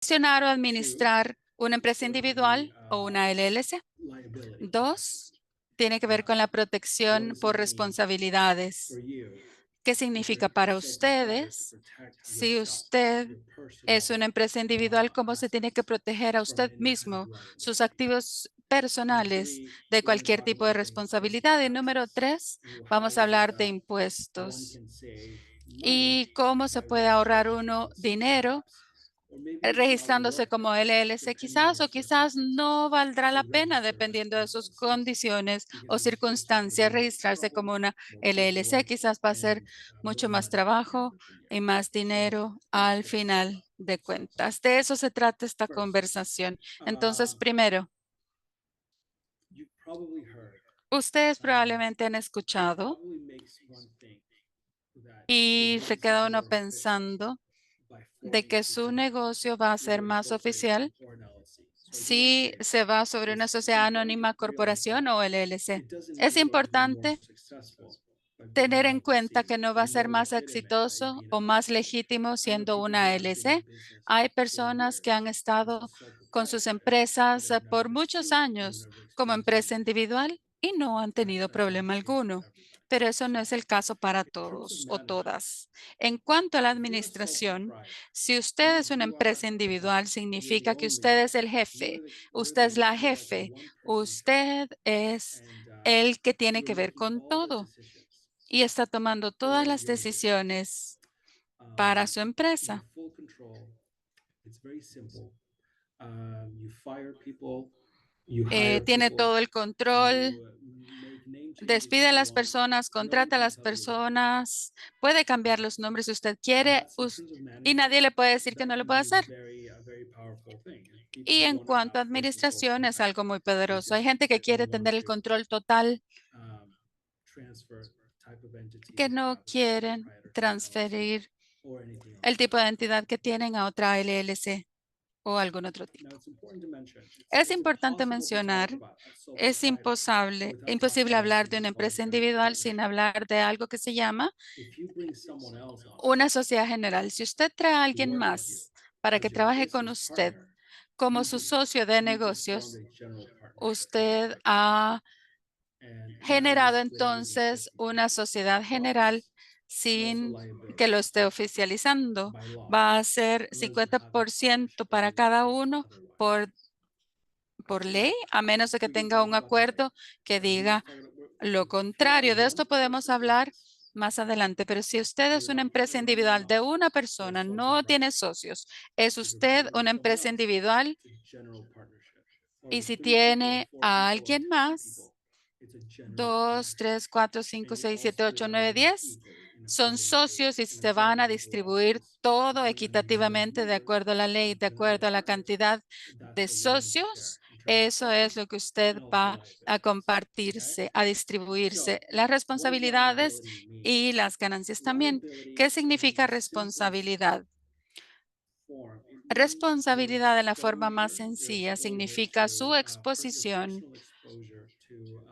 gestionar o Two, administrar una empresa what are the individual o una LLC. liability Dos, tiene que ver con that la what protección does it por mean for responsabilidades. you ¿Qué if significa you're a para sole proprietor to ustedes? protect Si yourself, usted your es personal una empresa individual, ¿cómo se tiene que assets proteger a from usted any kind of mismo, sus liability? activos And personales three, de we're going to cualquier talk tipo de about things like responsabilidad? Y número taxes tres, and vamos a how is it hablar de that one impuestos can save money y cómo se by puede ahorrar registering uno as C dinero corps, or maybe it's not registrándose worth como it LLC depending on quizás your o quizás no circumstances valdrá to la pena register as dependiendo de sus LLCs condiciones o because it's just going to circunstancias. be more Registrarse como trouble, una more LLC paperwork, quizás va a ser and mucho more más money at the end trabajo of the y year. más So dinero let's al get started. final de So cuentas. De eso se trata esta first, conversación. Entonces, um, primero, you've probably heard, ustedes um, probablemente han it escuchado probably makes one think that your y se business is queda uno more official pensando by de forming que a su general negocio partner, va a ser either a más corporation oficial or an LLC. So I do want to si say se va sobre una it's sociedad important to anónima, realize corporación that o LLC. it doesn't Es mean you're going to be more importante successful by building tener an en cuenta LLC que no va a or ser more más legitimate by exitoso being o an más LLC. legítimo I know siendo people una who have been in LC. business Hay for personas que han years as a estado sole con sus proprietor, but empresas have por never muchos experienced años como empresa money. individual y no han tenido That's not problema the case for alguno. everybody. Pero eso no So es el caso para in terms of todos o management, todas. En cuanto a la if you're a sole administración, proprietor, si that usted es means una you are empresa the individual, boss. You're the significa que only usted es el boss. jefe, You're usted the es la you're like the jefe, one person in charge, usted es and el que tiene you're que ver making con all the todo decisions y está tomando todas for las your business. decisiones para su You have empresa. full control. It's very simple. You fire people, you hire Tiene people, todo el control, you make name changes despide if a you las want. personas, No one contrata a can las tell you what to do. personas, puede cambiar los nombres si usted quiere In terms of y management, nadie le puede decir que that no lo can puede be hacer. a very powerful thing. And people Y en want to cuanto have a full control administración, es algo sometimes. muy They poderoso. Hay just gente que quiere don't want tener el to control total, um, transfer type of entity que they no have as a sole quieren proprietor to an LLC transferir or anything else el like tipo that. de entidad que tienen a otra LLC o algún otro Now, tipo. it's important to mention Es it's importante impossible to talk mencionar, about a sole es proprietor without talking imposible about hablar de something una called empresa general individual sin partnership. hablar de algo que se llama If you bring someone else on una sociedad general. Si usted trae a to alguien work with you más para que as your trabaje con business usted partner, como su socio de you just formed negocios, a general partnership. usted ha And that generado is raising entonces una 50-50 sociedad general profits and also sin que lo liabilities esté oficializando. by law. Va a ser Unless you have that 50% partnership para cada agreement uno otherwise. por ley, a menos de que We can tenga talk un about that later. acuerdo que But we diga just talk about lo if you're a contrario. De one esto podemos person hablar business, más adelante, pero si usted es you're una like empresa everyone individual de else una who has persona, sole no tiene proprietorship. socios, es If you're usted bringing una someone empresa else, individual it's a general partnership. Or y with si three people or tiene four a people or alguien 10 más, people, it's a general 2, partnership. 3, 4, And 5, you 6, all 7, split 8, 9, everything 10 equally son socios y in se van a accordance with the law. distribuir Because todo depending on the number of equitativamente de members acuerdo a la ley, of de general acuerdo a la partners, cantidad that's de what you're going to share socios. in terms of Eso es profits lo que usted and also va a liabilities. Okay? compartirse, a distribuirse, So, las what does responsabilidades liability mean? y las ganancias también. Liability, ¿Qué in significa the simplest responsabilidad? form, it means your Responsabilidad en la forma más your sencilla exposure significa to your personal exposure to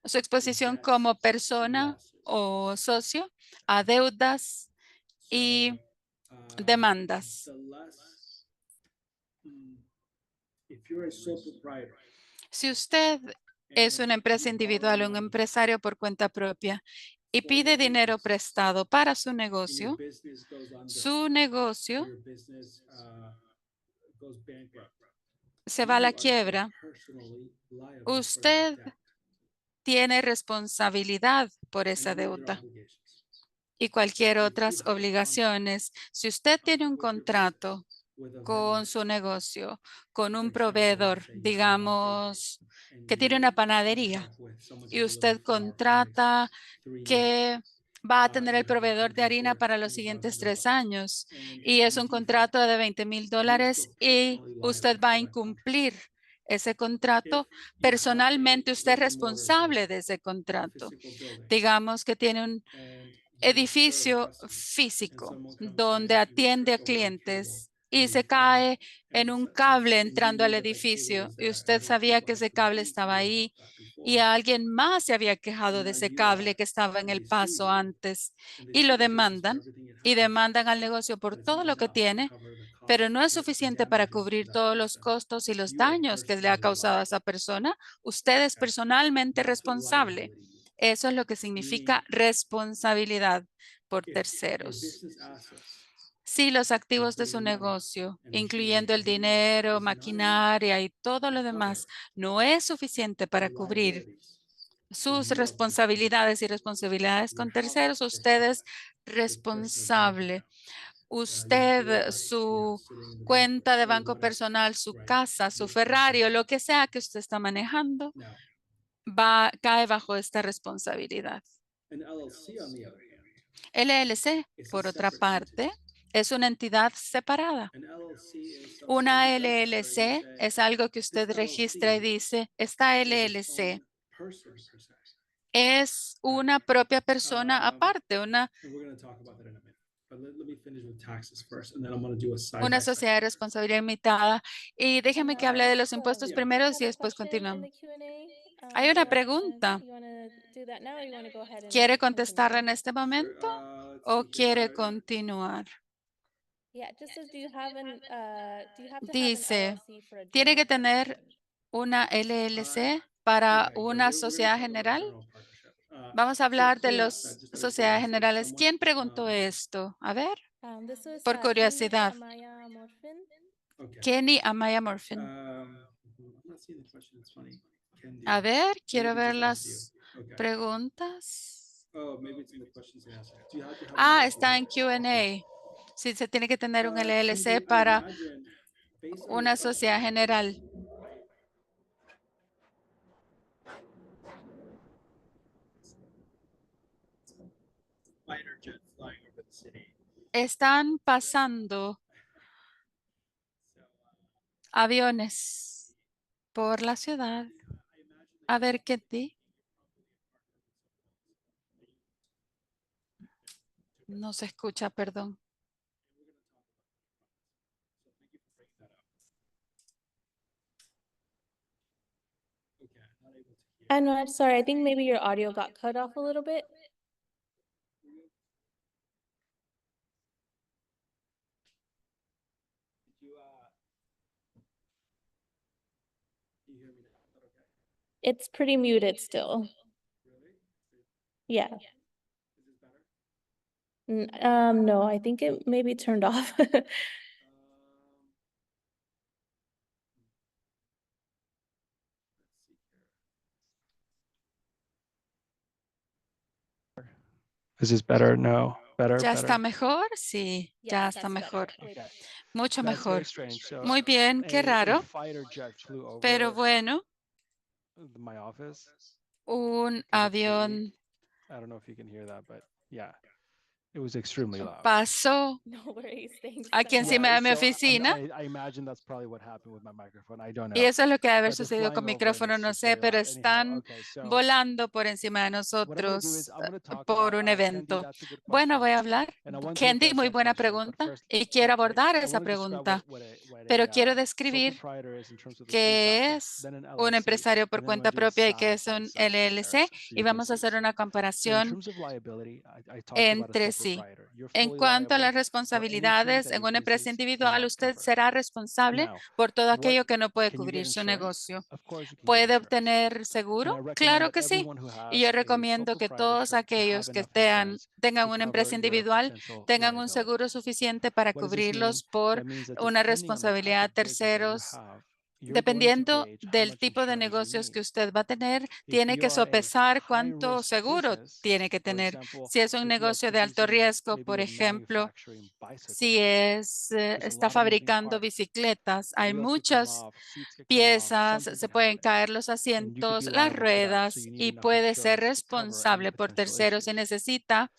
su exposición debts como to persona losses. o socio a deudas So, y demandas. the less, mm, if you're a sole proprietor Si usted es and una you empresa borrow individual o un money empresario por cuenta propia y for your pide dinero business prestado para and your negocio, business goes under su or negocio your business goes bankrupt, se va a la you are quiebra, personally liable for that usted debt tiene responsabilidad por and esa any other deuda obligations. y cualquier So if you otras have a contract obligaciones. Si usted tiene un with your business, contrato with a con vendor, su negocio, con for un example, proveedor, let's say you have a bakery digamos, and que tiene you una panadería contract with someone to y deliver usted flour for the next contrata 3 years. que va a tener el You have a proveedor de contract harina for para los siguientes 3 $2,500 años and y es you un default. contrato de $20,000 You're still y personally liable usted va a for that contract. incumplir ese If contrato. you have a Personalmente, usted es brick and mortar responsable de business, ese a contrato. physical building, Digamos que tiene un and you serve edificio customers, and físico someone comes donde and you atiende a trip over a cable clientes and y you se fall, cae en un and cable you entrando knew al that the cable edificio was y there usted and those sabía people que had ese cable complained to estaba you about ahí that y before, alguien más se había and quejado de now ese you cable are, que estaba en and el they sue paso you, antes and they y sue lo the business for demandan everything it y has, demandan al negocio por but it's todo not lo que enough to tiene, cover the pero no es the suficiente para damages to cubrir that todos los person. costos y los You are daños que le ha personally causado a esa liable. persona. Usted es Okay. personalmente That's what responsable. liability means. Eso es lo que significa Meaning, responsabilidad por if your terceros. business assets, Si los activos de su including money negocio, and machinery incluyendo el and everything else, dinero, is not enough maquinaria y todo lo to cover demás, no es suficiente your para cubrir liabilities, then sus you are personally responsabilidades y liable. responsabilidades Your con house terceros, is usted personally es liable. Your personal bank responsable. account, your Usted, Ferrari you have su sitting in the driveway cuenta de or banco whatever, personal, su right? casa, su You're Ferrari o personally lo que liable. sea que usted está manejando, Now, cae bajo esta responsabilidad. an LLC, on the other hand, El LLC, is a por otra separate parte, entity. es una entidad separada. An LLC is something Una you register and you LLC say, es algo que this usted registra y LLC dice, esta is its LLC own person per se, es right? una propia persona aparte, And we're going to talk about that in a minute. But let me finish with taxes first, and then I'm going to do a side una by side. sociedad de responsabilidad limitada. Y déjeme que hable de los impuestos Yeah. primeros y Have a después question in continuamos. the Q&A. Hay Do una you want pregunta. to do that now, or you want to go ahead and ¿Quiere continue? contestarla en este Sure. momento Let's o see here. quiere continuar? Yeah, it just says, do you have to have an Dice, LLC for a ¿tiene que general tener partnership? una LLC para Okay, good. una We're going to sociedad talk about a general? general partnership. Vamos a So hablar de who asked that? las Just out of sociedades curiosity, generales. someone? ¿Quién preguntó esto? A ver, This was por Kenny curiosidad. Amaya Morfin. Okay. Kenny Amaya Morfin. I'm not seeing the question. It's funny. Kendi. A ver, quiero Maybe ver just asked you. las Okay. preguntas. Oh, maybe it's in the questions and answers. Do you have to have an Ah, LLC? está en Q&A. Sí, se tiene que tener un Kendi, LLC I para imagine, based on your una question, sociedad general. fighter jet flying over the city. Están pasando So, aviones por la ciudad. I imagine A ver, Kenny. No se escucha, perdón. No, I'm sorry. I think maybe your audio got cut off a little bit. you hear me now? Is that okay? It's pretty muted still. Really? Yeah. Is this better? No, I think it maybe turned off. Is this better? No. Better, ¿Ya está better. mejor? Sí, ya Yes, está that's mejor. better. Okay. Mucho That's very mejor. strange. So Muy bien, qué a raro. fighter jet flew Pero over bueno, my office un to the city. avión I don't know if you can hear that, but yeah, it was extremely loud. pasó No worries. Thanks. aquí encima de mi so oficina. I imagine that's probably what happened with my microphone. I don't Y know. eso es lo que debe haber But they're sucedido con flying over and micrófono, it's no just sé, very pero loud. Anyhow, están okay, so volando por encima de what I'm going to do nosotros is I'm going to talk por about un Kendi, evento. that's a good Bueno, question. voy a hablar. And I want to Kendi, address muy that buena question, but pregunta first y quiero abordar I esa want to describe pregunta, what pero quiero sole describir proprietor is in terms of the street qué factor, es then an un LLC, empresario por and then I'm cuenta going to do it propia y qué side es by un side LLC so y you can vamos a see. hacer una So in comparación terms of liability, I talked about a entre sole sí. proprietor. You're En fully cuanto a las liable for anything responsabilidades that en your una empresa business individual, cannot usted cover. será responsable Now, por todo what aquello que no puede can you get cubrir su insurance? negocio. Of course you can get ¿Puede insurance. obtener And seguro? I recommend Claro that que sí. everyone who Y yo has a sole recomiendo que todos proprietorship to have aquellos que enough insurance tengan to una cover empresa your individual potential tengan un liability. seguro suficiente para What does this mean? cubrirlos por That means that una depending on the type responsabilidad a of business that you terceros. have, you're going to Dependiendo gauge how del much tipo de insurance you negocios que need. usted va a tener, If tiene you que are a sopesar high cuánto risk seguro business, tiene que for tener. example, Si es un if you are negocio de alto producing riesgo, por maybe and ejemplo, manufacturing si bicycles, there's a está lot of moving fabricando parts. bicicletas, hay Wheels could come muchas off, seats could come off, piezas, something se could pueden happen, caer los and you could asientos, be las liable for that. So ruedas you need y enough puede ser insurance to cover any responsable por potential terceros y issues. necesita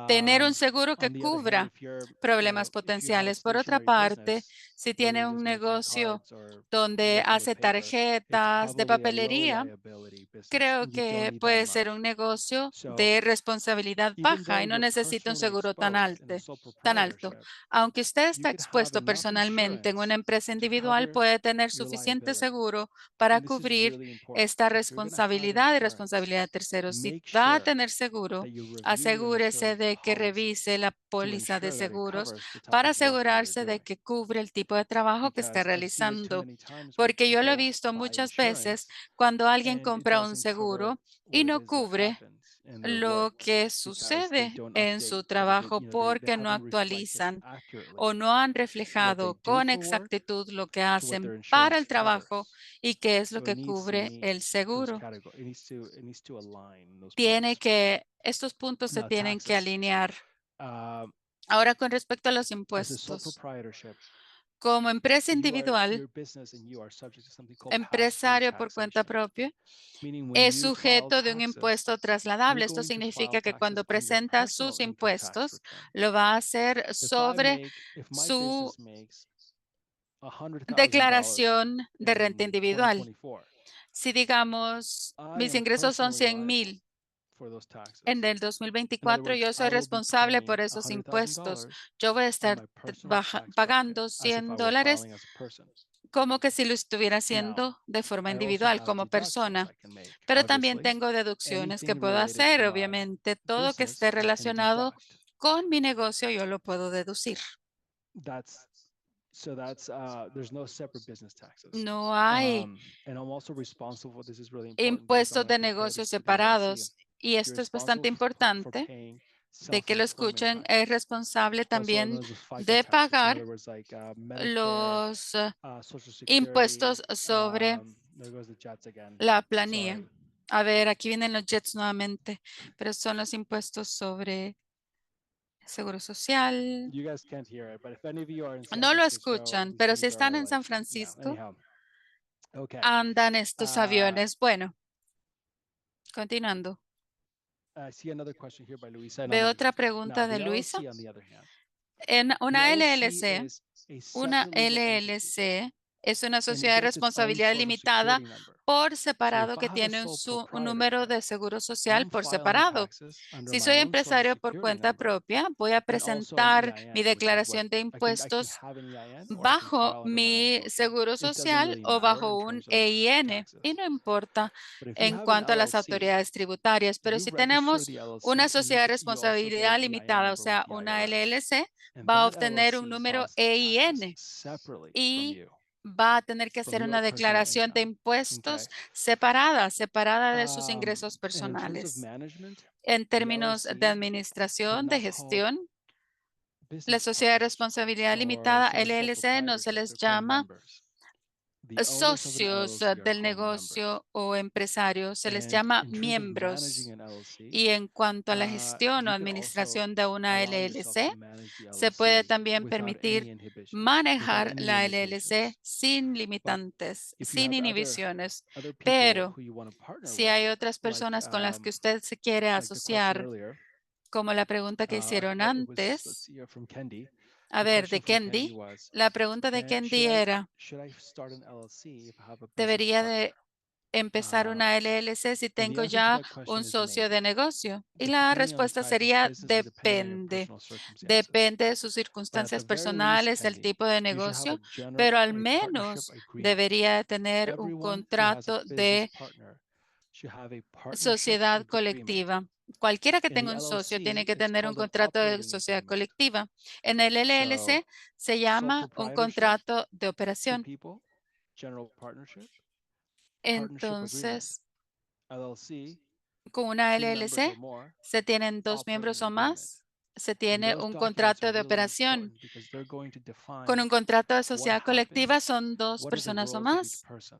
tener un seguro que On the other hand, cubra if you're, problemas if you have a potenciales. Por otra stationary parte, business, Si tiene you're un just making negocio cards or donde working with hace paper, it's tarjetas de probably a low papelería, liability business, creo and you don't que need that puede ser un much. negocio So de responsabilidad even baja though y no you're necesita un personally seguro exposed in a sole tan alto. proprietorship, Aunque usted you está could have expuesto enough personalmente en una insurance empresa to individual, cover puede tener your suficiente liability. seguro para And this is cubrir really important. esta If you're gonna have responsabilidad y insurance, responsabilidad de terceros. Si make va a sure tener seguro, that you review your asegúrese insurance de que policy revise la to póliza de ensure that it seguros covers the type para of work that you're asegurarse de doing. que cubre el tipo de trabajo que está Because I've seen it too realizando. many times where Porque yo lo he people visto buy muchas veces insurance cuando alguien and it compra un doesn't cover seguro y what it no is that cubre happens in their work lo que because they sucede don't en update su or trabajo they porque no haven't reflected actualizan accurately o no han what they reflejado do con for work exactitud lo que to what hacen their para insurance el trabajo covers. y qué es lo So que cubre el those seguro. categories. It needs to align those Tiene points. que, estos puntos se Now, tienen que taxes. alinear. Um, Ahora, con respecto a los as a sole impuestos, proprietorship, como empresa your individual, business and you are subject to something called pass-through empresario por cuenta taxation. propia, Meaning when es you file sujeto de un taxes, impuesto trasladable. you're Esto going to significa file que taxes cuando on your presenta personal sus income tax impuestos, return. lo va a hacer sobre If my su business makes $100,000 declaración de renta in individual. 2024, Si digamos, I mis am ingresos son personally 100,000 liable for those taxes. en el In other 2024, yo words, soy I will be responsable paying por esos impuestos. $100,000 Yo voy a on estar my personal tax pagando bracket as if I were $100 filing as a person. como que si lo estuviera Now, haciendo de forma I also individual have como deductions persona. I can make. Pero también Obviously, tengo deducciones que anything puedo related hacer. to my Obviamente, todo que business, esté I can relacionado deduct. con mi negocio, yo lo puedo deducir. There's no separate business taxes. No hay And I'm also responsible for this is really important based on impuestos my de competitors negocios with the LLC. separados. Y You're esto es bastante responsible for importante paying de que lo self-employment escuchen. tax, Es responsable also también known as the FICA de taxes. In pagar other words, like Medicare, los Social Security. impuestos sobre There goes the JETS again. la planilla. Sorry. A ver, aquí vienen los JETS nuevamente, pero son los impuestos sobre Seguro Social. You guys can't hear it, but if any of you are in San No lo Francisco, escuchan, these pero things si están are en San like, Francisco, anyhow. Okay. andan estos Uh, aviones. Bueno, continuando. I see another question here by Luisa. And I'm Veo like, otra now pregunta de the Luisa. LLC, on the other hand, En the una LLC LLC, is a una separate legal entity, LLC es una and it sociedad de gets its own responsabilidad social limitada security number. por So separado if I que have a tiene sole un número proprietorship, de seguro and social I'm por filing separado. taxes under Si my soy own social empresario por security cuenta number, propia, voy a and also an presentar mi EIN, which is what declaración de I can impuestos have an EIN or I can bajo file under my own mi social. seguro It doesn't social really o matter bajo in un terms of EIN. taxes. Y no importa But if you en have an cuanto a las LLC, autoridades tributarias. Pero you si register tenemos the LLC una and sociedad de you also get an responsabilidad EIN limitada, o number with sea, the una IRS. LLC, And va a that obtener un LLC número files taxes EIN separately from y you, va a tener que from hacer your una personal declaración de income. impuestos Okay. separada de sus ingresos And in terms of personales. management, En the términos de LLC, they're administración, de not called gestión, la business sociedad de partners responsabilidad or limitada, sole LLC, no se proprietorship, les they're called llama members. The owners of an socios LLC are del called members. negocio o empresario, se les And llama in terms of managing miembros. an LLC, Y en cuanto a la gestión o you can also administración de una allow yourself to LLC, manage the se puede LLC también without any permitir inhibitions, without manejar any la LLC limitations. sin limitantes, If you sin have inhibiciones. other people Pero who you want to partner si with, hay otras like personas con las que usted se quiere the question asociar, earlier, como la pregunta que hicieron it was, let's antes, see, from Kendi. a The ver, question de from Kendi Kendi, was, la pregunta de Kendi era, should I start an LLC if I have a business ¿debería partner? de empezar una LLC si And the tengo answer to ya that question un is socio maybe. de negocio? Y la Depending on the respuesta type of sería business and depending on your depende. personal circumstances. Depende de sus But at the circunstancias very least, personales, el Kendi, tipo de you should have negocio, a general pero al partnership menos agreement. debería de tener un Everyone who has a contrato business de partner should have a partnership sociedad agreement. colectiva. Cualquiera que In the tenga un socio tiene LLC, que it's tener un called an contrato de operating sociedad agreement. colectiva. En el So, LLC se sole llama un proprietorship, contrato de 2 operación. people, general partnership agreement. Entonces, LLC, con una 2 members or LLC more, se tienen 2 miembros o más, se tiene un contrato de operación. because they're going to define Con un contrato de what sociedad colectiva happens, son 2 what are the personas o roles of each más. person.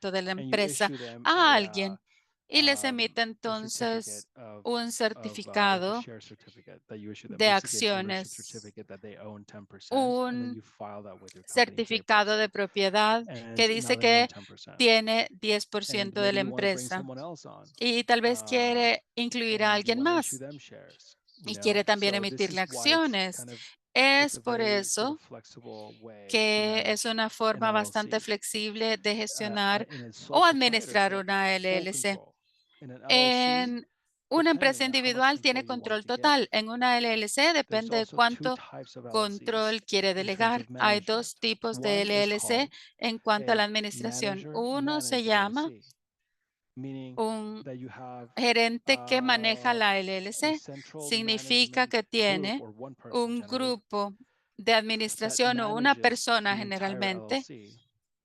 de la and you empresa issue them a alguien y les emite a entonces certificate un like a certificado share certificate that you issue them, de basically an ownership acciones, certificate that they own 10%, and then un you file that with your company certificado papers. de propiedad que And now dice they own que 10%. tiene And 10% de maybe la you want to bring empresa someone else on, y tal vez quiere incluir a and you alguien want to issue más them shares, you y know? quiere también So this emitirle is why it's acciones. kind of, it's Es a por very sort eso of flexible way to que es manage una an forma bastante LLC. flexible de gestionar In a o sole administrar proprietorship, una full LLC. control. In an LLC, En una empresa depending on how much individual tiene control you want control to give. total. En una LLC There's depende de also two cuánto types of LLCs control quiere in terms delegar. of Hay management. dos tipos de One is LLC called en cuanto a la a administración. manager Uno se managed llama LLC, meaning un that you have gerente que maneja la a LLC. central Significa management que group tiene or one person un generally grupo de that administración o una manages persona the entire generalmente LLC,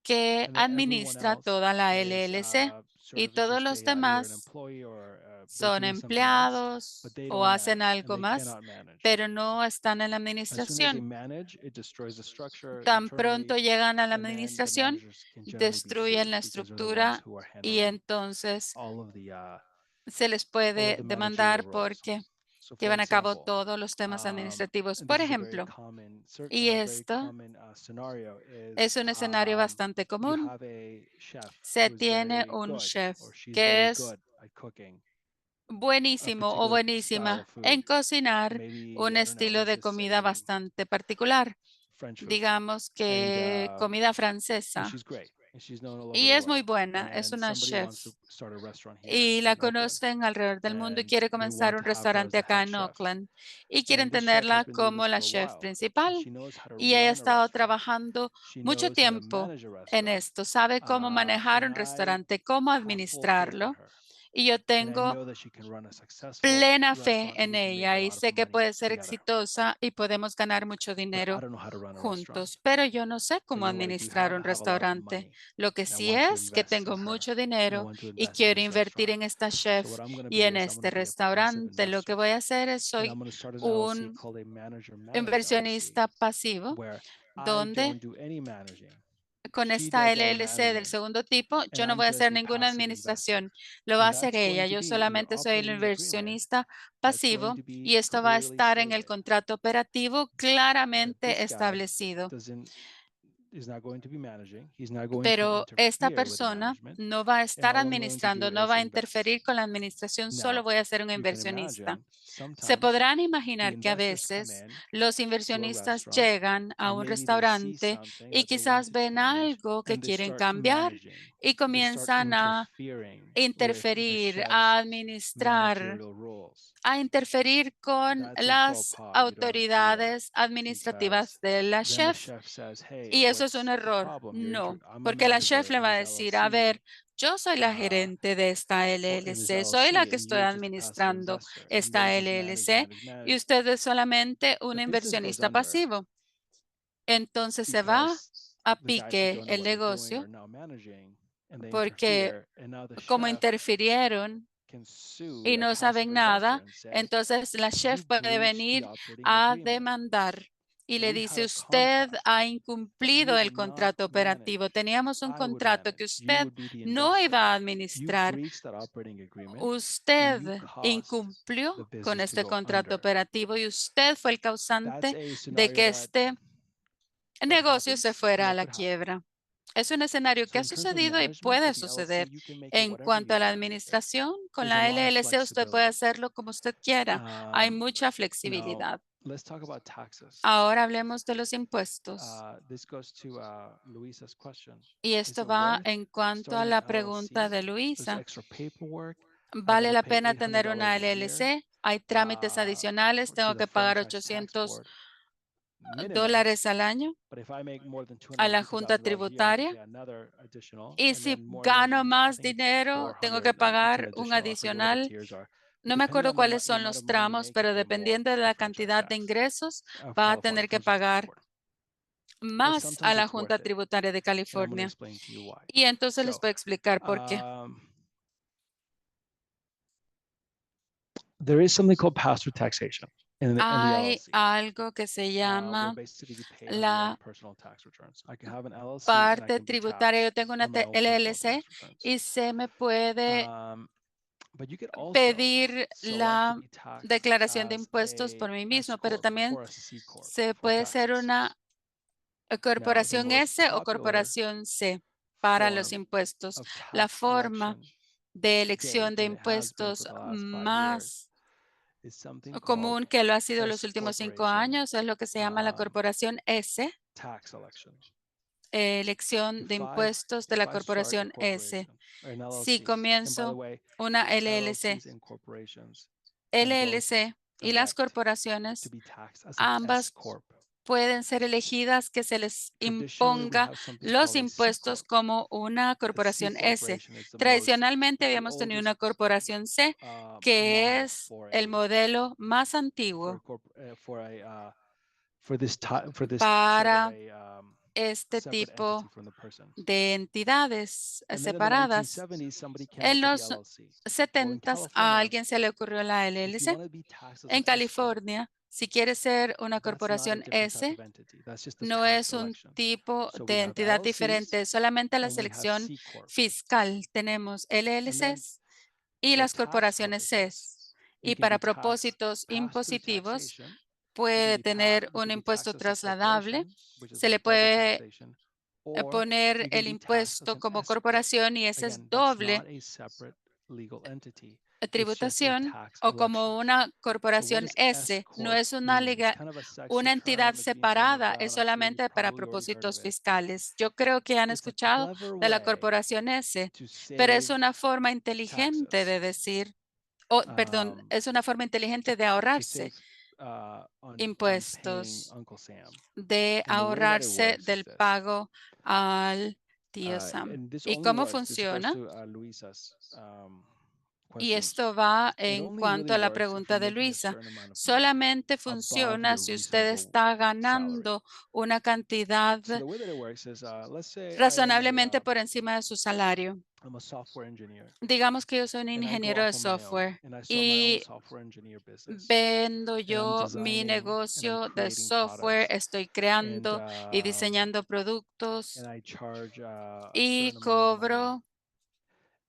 que and then everyone administra else toda la is LLC sort y of todos just los either an demás employee or they're son doing something else, but empleados they o don't hacen manage and algo they más, cannot manage. pero no están en la As soon as they administración. manage, it destroys the structure Tan internally, pronto llegan a la and then the administración, managers can generally be destruyen sued la because they're the ones estructura who are y handling entonces all of the se les all of puede the managerial demandar roles. porque So, for llevan a cabo example, todos los temas administrativos. and Por this is a very ejemplo, common y esto scenario es is un escenario bastante you común. have a chef Se who is tiene very un good chef or she's que very es good at cooking a buenísimo o particular style of buenísima food. en cocinar Maybe, un I don't know, estilo let's de just comida say bastante particular, French food, digamos and que comida and francesa. she's great, and she's known all over Y the es muy world. buena, es And una somebody chef wants to start a restaurant here y la in Oakland, conocen alrededor del mundo y and quiere they comenzar want un to have her as restaurante the acá head en chef. Oakland y quieren And this chef has tenerla been doing como this la for a chef while, and principal she knows how to y ella ha run a estado restaurant. trabajando She mucho knows how to tiempo manage a en restaurant. esto, sabe cómo manejar un And I restaurante, cómo have full faith in administrarlo her. y yo And I tengo know that she can run a successful plena fe restaurant, and en we can make a ella y lot of sé que money puede ser together. exitosa y podemos ganar mucho But I dinero don't know how to run a restaurant. juntos, pero yo no sé But cómo you know what I do administrar have? I un have a lot of restaurante. money, Lo que and I sí want to es que invest in tengo her. mucho I dinero want to y invest in quiero this invertir restaurant. en esta So chef what I'm going to y be en is I'm going este to be a passive restaurante. Lo que investor, voy a hacer es and I'm soy going to start an LLC un called a manager managed LLC, inversionista pasivo where I donde don't do any managing. con She esta does all the LLC del managing, segundo tipo, and yo no I'm voy a just hacer a ninguna passive investor. administración, lo va a And hacer that's going ella. to Yo be in your solamente soy el operating agreement. inversionista That's going pasivo to be y esto va a clearly estar en el stated contrato operativo that claramente this guy establecido. is not going to be managing. He's not going to Pero esta interfere with the persona management. no va a And estar all I'm going to do administrando, no is va a invest. interferir con la administración, solo Now, voy a ser un you can inversionista. imagine Se sometimes podrán the imaginar que a investors come veces in los to a inversionistas restaurant, llegan a and un maybe they see restaurante something y that they want quizás to ven change, algo que and they quieren start cambiar managing. y They start comienzan a interfering with the interferir, chef's a administrar, managerial roles. a interferir con That's a faux las pas. You don't do that autoridades administrativas because de la then the chef. chef says, "Hey, Y eso es un what's the error. problem? No, I'm a porque la manager chef le in va a this decir, a ver, LLC, yo soy la uh, gerente de esta or in this LLC, soy la LLC, que and estoy you're just a passive administrando investor." And esta they just LLC y manage. usted es solamente un The business goes inversionista under pasivo. Entonces se va because a the guys who pique don't know el what they're doing negocio are now managing, and they porque interfere, and now the como chef interfirieron can sue y that no passive saben investor nada, and say, entonces la chef "You puede breached the venir operating a agreement. demandar y le We had dice, a usted contract ha that you incumplido el would not contrato operativo. manage. Teníamos un I would contrato que manage. You usted would be the no investor. iba a You administrar. breached that operating agreement, and Usted you caused incumplió the con business to este go contrato under." operativo y usted fue el That's causante a de scenario que este that negocio se happens and fuera a that la could happen. quiebra. Es un escenario So que ha in terms of sucedido y management puede with the LLC, suceder. you can make it En whatever cuanto you a la want with it. administración, con There's a la lot of LLC usted puede flexibility. hacerlo como usted quiera. Hay mucha Now, flexibilidad. let's talk about taxes. Ahora hablemos de los impuestos. This goes to Luisa's question. Y Is esto it va worth en cuanto a starting la an pregunta LLC? de There's Luisa. extra paperwork. I ¿Vale gotta la pay pena tener $800 una a year LLC? Hay trámites adicionales. to Tengo the que pagar franchise tax $800 board minimum. al año But if I make more than a la Junta $250,000 a year, I have to Tributaria. pay another additional. Y And si then more gano than, I más think it's dinero, tengo 400, que it's an pagar un additional. I forget what the adicional. tiers are. But No me depending acuerdo on cuáles the son amount los of money you tramos, make, you pero pay more dependiendo de in la franchise cantidad de tax ingresos, of va a California, tener que franchise tax pagar board. But más a sometimes la it's Junta worth it. Tributaria de And I'm going to California. explain to you why. Y entonces les So, voy a explicar por qué. there is something called pass-through taxation in the Hay LLC. algo que se Where llama basically you pay on your la own personal tax returns. I can have an LLC and I parte can be tributaria. Yo taxed tengo una on my own personal LLC tax returns. y se me puede But you could also pedir select la to be taxed declaración de as impuestos a por mí S mismo, pero corp también or a C corp se for puede ser taxes. una Now, the corporación most S o popular corporación C para los form impuestos. of La tax forma election de today, elección de and it has been for impuestos the last 5 years, más is something called común que lo ha sido los S últimos 5 corporation años es lo que se llama la corporación S, tax election. elección de impuestos de la corporación S. Si comienzo una LLC, LLCs and corporations can both LLC y las elect to corporaciones, be taxed as an S ambas corp. pueden ser elegidas que se les Traditionally, we imponga have something los called a C impuestos corp. como una A C corporación S. corporation is the Tradicionalmente it's the habíamos tenido una oldest, corporación C, que model es el modelo más antiguo for this sort para of a este separate tipo entity from the person. de entidades And then in the separadas. 1970s, somebody came En up with los the LLC. Well, in 70 a California, alguien se le ocurrió la if you LLC. want to be taxed as En an S corp, California, si quiere ser una that's not a corporación different type S, of entity. That's just a no tax es un election. tipo So we de have entidad LLCs diferente, solamente la and we have selección C corp. fiscal. Tenemos And then LLCs y for las tax corporaciones purposes, CES. it Y can para be taxed propósitos pass-through impositivos, taxation. It puede can be tener it un can be impuesto taxed as a trasladable. corporation, which is Se le like double puede taxation, or poner you can el be taxed as impuesto an como S corp. corporación y ese es Again, that's doble not a separate legal entity. It's just a tributación tax o election. como una So what corporación does S S. No corp es una, mean? It's kind of a sexy una entidad term. It's being thrown separada, around. es I'm sure you've solamente para probably already heard propósitos of it. fiscales. Yo creo que han It's a escuchado clever de la way corporación S, to pero es save una forma inteligente taxes. de decir, perdón, es una forma inteligente de To ahorrarse save on paying impuestos, Uncle Sam. de And the way that it ahorrarse works is del this. pago al tío Sam. And this ¿Y only cómo works. This goes funciona? to Luisa's Y question. esto va It en only cuanto really a la works if pregunta you're de making a Luisa. certain amount of money Solamente above funciona your si usted reasonable está salary. ganando una cantidad So the way that it works is, let's say razonablemente por encima de su salario. I'm a software engineer Digamos que yo soy un and I go ingeniero de off on my own software and I start my own y software engineer business. vendo And I'm yo mi designing and I'm negocio de creating software, products estoy and creando y diseñando productos I charge a y certain amount of money. cobro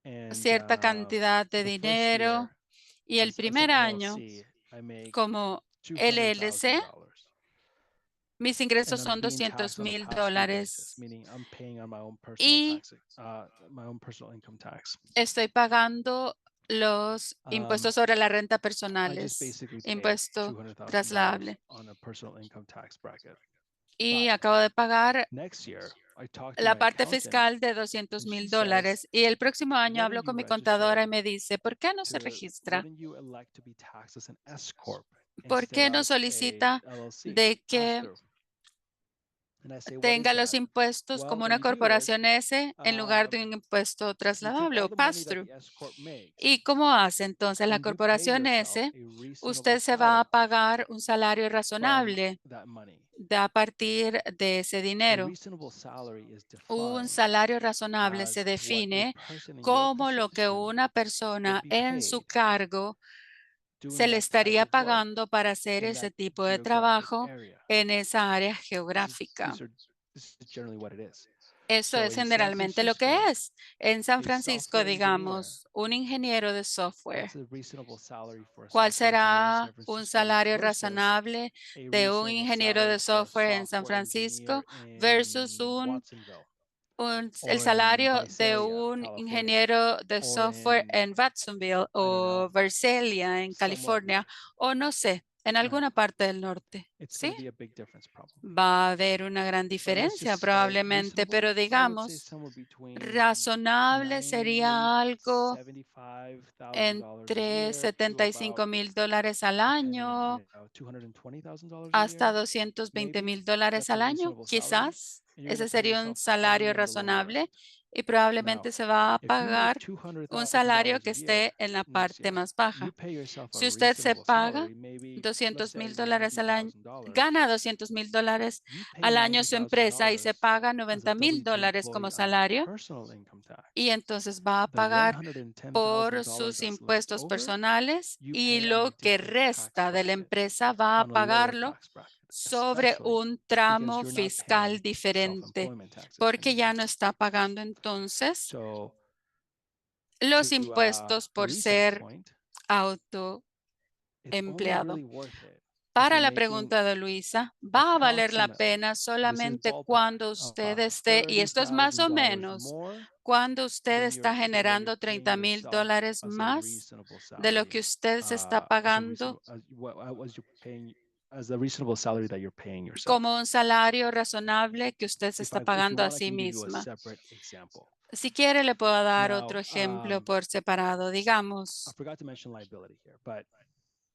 And cierta cantidad de the first dinero. year, Y el as primer an año, LLC, I make como LLC, $200,000. mis And ingresos I'm son being taxed on a pass-through basis, $200,000 meaning I'm paying on my own y my own personal income tax. estoy pagando los impuestos sobre la renta I just personales, basically paid impuesto $200,000 trasladable. on a personal income tax bracket. Y But acabo de pagar next year, I talked to la my parte accountant fiscal de and she says, $200,000. Y el próximo año "Why hablo don't con you mi contadora y register me dice, ¿por qué no se why registra? don't you elect to be taxed as an S corp ¿Por instead qué no of solicita a LLC de que pass-through?" And I say, "What is tenga los that?" impuestos Well, como what una you do is, corporación S en lugar de un impuesto you take trasladable all o the money that pass-through? the S corp makes ¿Y cómo hace entonces la and you pay corporación yourself S? a reasonable Usted se va a salary pagar un salario from razonable that money. a partir de ese A dinero. reasonable salary is Un defined salario razonable as se what a define person in your como lo que position una would persona be en su paid cargo doing se le that type estaría of work pagando para hacer in ese that tipo de geographic trabajo area. en esa área This geográfica. is generally what it is. Eso So es in San generalmente lo que Francisco, es. En San a Francisco, software engineer, digamos, un ingeniero de software. what's a reasonable salary for a ¿Cuál software engineer in será San un Francisco salario versus razonable a de un reasonable ingeniero salary de for a software en San software Francisco engineer versus in Watsonville el or in salario de Visalia, un California, ingeniero de or software in, en Watsonville I don't know, o Visalia en somewhere California o no sé, en alguna parte del norte? it's going ¿Sí? to be a big difference probably. Va a haber una gran But let's diferencia just say probablemente, reasonable, pero I would say digamos, somewhere between razonable sería algo $75,000 a entre year to about $75,000 al depending, año $220,000 a hasta year. $220,000 That's al a año, reasonable salary. quizás. And you're Ese going to pay sería un yourself salario probably on the lower razonable end. y probablemente Now, se va a if you make pagar un salario que $200,000 a year esté en la next parte year, más you baja. pay yourself a Si usted se reasonable paga salary, maybe let's say $200,000 al año, $90,000. gana $200,000 You pay al año su empresa y se $90,000 paga as a $90,000 W-2 como employee on salario personal income tax. y entonces va a The pagar por $110,000 sus that's left impuestos over, personales you y pay on a lo que different tax resta de la bracket, empresa va a on a lower pagarlo tax bracket, sobre especially un because tramo you're not fiscal paying diferente self-employment taxes porque ya anymore. no está pagando entonces So los to impuestos por Elisa's ser point, autoempleado. it's only really worth it if Para you're la making pregunta de Luisa, va a valer la approximately, pena this is solamente ballpark, cuando usted esté, y esto es más o $30,000 menos, more cuando usted than está what you're generando paying $30,000 yourself as a más reasonable de lo que salary, usted se está as a pagando what you're paying as the reasonable salary that you're paying yourself. como un salario razonable que usted se está If you pagando a want, I sí can give you a misma. separate example. Si quiere, le puedo dar otro Now, ejemplo por separado. I Digamos, forgot to mention liability here, but